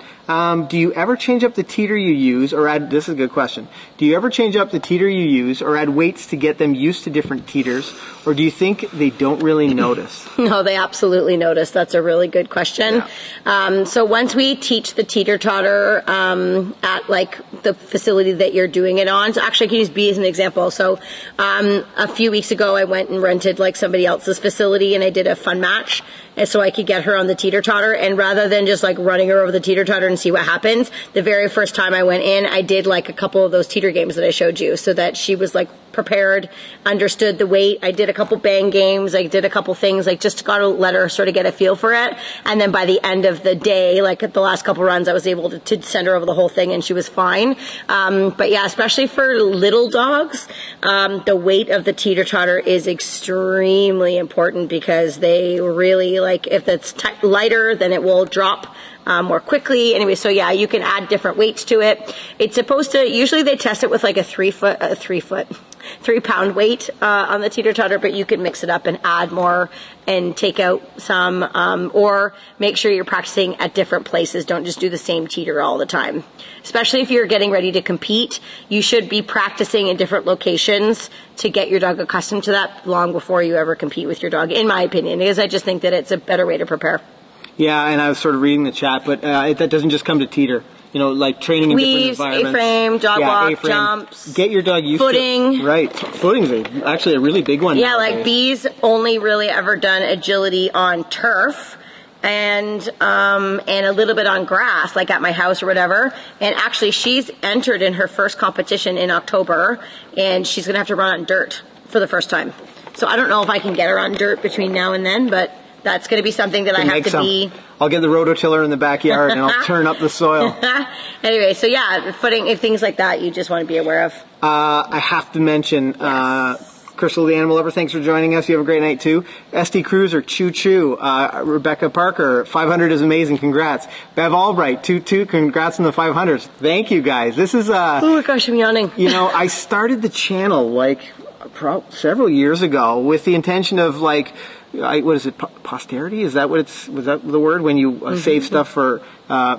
Speaker 1: Do you ever change up the teeter you use or add, this is a good question, do you ever change up the teeter you use or add weights to get them used to different teeters, or do you think they don't really notice?
Speaker 2: No, they absolutely notice. That's a really good question. Yeah. So once we teach the Teeter Totter at like the facility that you're doing it on, so actually I can use B as an example. So a few weeks ago I went and rented like somebody else's facility, and I did a fun match, and so I could get her on the Teeter Totter, and rather than just like running her over the Teeter Totter and see what happens, the very first time I went in, I did like a couple of those teeter games that I showed you, so that she was like prepared, understood the weight. I did a couple bang games. I did a couple things, like just got to let her sort of get a feel for it. And then by the end of the day, like at the last couple runs, I was able to send her over the whole thing, and she was fine. But yeah, especially for little dogs, the weight of the Teeter Totter is extremely important, because they really, like, if it's lighter, then it will drop more quickly. Anyway, so yeah, you can add different weights to it. It's supposed to, usually they test it with like a 3 pound weight on the Teeter Totter, but you can mix it up and add more and take out some, or make sure you're practicing at different places. Don't just do the same teeter all the time. Especially if you're getting ready to compete, you should be practicing in different locations to get your dog accustomed to that long before you ever compete with your dog, in my opinion, because I just think that it's a better way to prepare.
Speaker 1: Yeah, and I was sort of reading the chat, but that doesn't just come to teeter. You know, like training in different environments.
Speaker 2: A-frame, dog walk,
Speaker 1: A-frame.
Speaker 2: jumps.
Speaker 1: Get your dog used
Speaker 2: footing.
Speaker 1: to Right. Footing's actually a really big one.
Speaker 2: Yeah,
Speaker 1: nowadays.
Speaker 2: like Bee's only really ever done agility on turf and a little bit on grass, like at my house or whatever. And actually, she's entered in her first competition in October, and she's going to have to run on dirt for the first time. So I don't know if I can get her on dirt between now and then, but that's going to be something that I have to be.
Speaker 1: I'll get the rototiller in the backyard and I'll turn up the soil.
Speaker 2: Anyway, so yeah, footing, things like that you just want to be aware of.
Speaker 1: I have to mention, Crystal the Animal Lover, thanks for joining us. You have a great night too. ST Cruiser, Choo Choo. Rebecca Parker, 500 is amazing, congrats. Bev Albright, Toot, congrats on the 500s. Thank you guys. This is,
Speaker 2: oh my gosh, I'm yawning.
Speaker 1: You know, I started the channel like several years ago with the intention of like, what is it, posterity? Is that was that the word when you save stuff for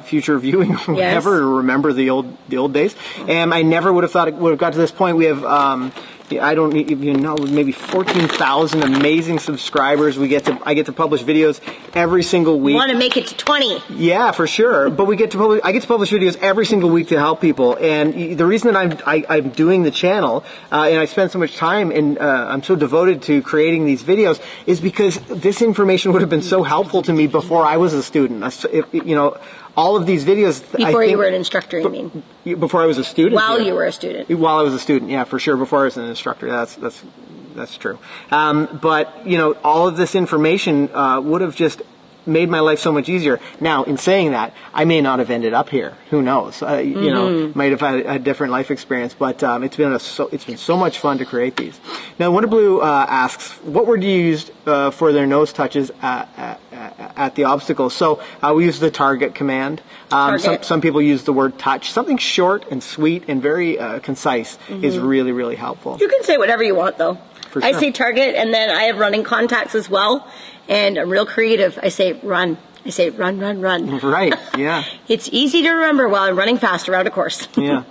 Speaker 1: future viewing or whatever, or remember the old days? And I never would have thought it would have got to this point. We have I don't even know, maybe 14,000 amazing subscribers. I get to publish videos every single week.
Speaker 2: You want to make it to 20?
Speaker 1: Yeah, for sure. But I get to publish videos every single week to help people. And the reason that I'm doing the channel and I spend so much time and I'm so devoted to creating these videos is because this information would have been so helpful to me before I was a student. You know, all of these videos.
Speaker 2: Before you were an instructor, you mean?
Speaker 1: Before I was a student.
Speaker 2: While you were a student.
Speaker 1: While I was a student, yeah, for sure. Before I was an instructor, that's true. But you know, all of this information would have just made my life so much easier. Now, in saying that, I may not have ended up here. Who knows? You know, might have had a different life experience. But it's been so much fun to create these. Now, Wonder Blue asks, what word do you use for their nose touches at the obstacle? So we use the target command. Some people use the word touch. Something short and sweet and very concise is really, really helpful.
Speaker 2: You can say whatever you want, though.
Speaker 1: For sure.
Speaker 2: I say target, and then I have running contacts as well. And I'm real creative. I say run. I say run, run, run.
Speaker 1: Right, yeah.
Speaker 2: It's easy to remember while I'm running fast around a course.
Speaker 1: Yeah.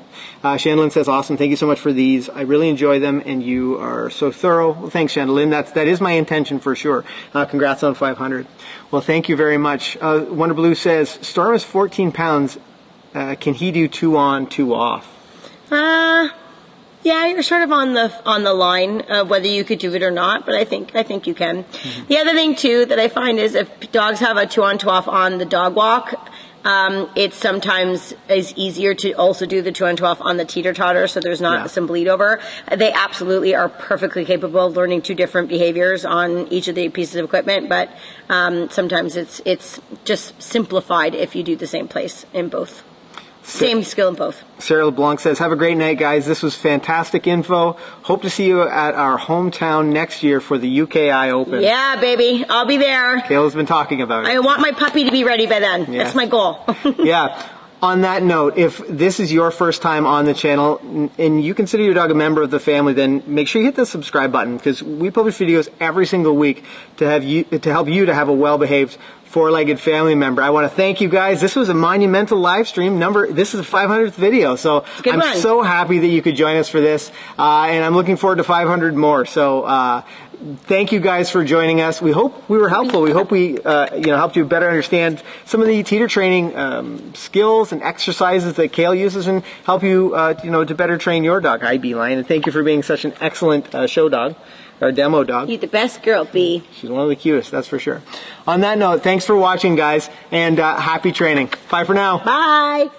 Speaker 1: Shandlin says, awesome. Thank you so much for these. I really enjoy them, and you are so thorough. Well, thanks, Shandlin. That is my intention for sure. Congrats on 500. Well, thank you very much. Wonder Blue says, Storm is 14 pounds. Can he do 2 on, 2 off?
Speaker 2: Yeah, you're sort of on the line of whether you could do it or not, but I think you can. The other thing too that I find is if dogs have a 2 on 2 off on the dog walk, it sometimes is easier to also do the 2 on 2 off on the Teeter Totter, so there's not some bleed over. They absolutely are perfectly capable of learning 2 different behaviors on each of the pieces of equipment, but sometimes it's just simplified if you do the same place in both. Same skill in both. Sarah LeBlanc says, have a great night, guys. This was fantastic info. Hope to see you at our hometown next year for the UKI Open. Yeah, baby. I'll be there. Kayla's been talking about it. I want my puppy to be ready by then. Yes. That's my goal. Yeah. On that note, if this is your first time on the channel and you consider your dog a member of the family, then make sure you hit the subscribe button, because we publish videos every single week to help you to have a well-behaved 4-legged family member. I want to thank you guys. This was a monumental live stream. This is the 500th video, so I'm so happy that you could join us for this, and I'm looking forward to 500 more. So thank you guys for joining us. We hope we were helpful. We hope we helped you better understand some of the teeter training skills and exercises that Kale uses, and help you to better train your dog. Hi, Beeline, and thank you for being such an excellent show dog. Our demo dog. You're the best girl, Bee. She's one of the cutest, that's for sure. On that note, thanks for watching, guys, and happy training. Bye for now. Bye.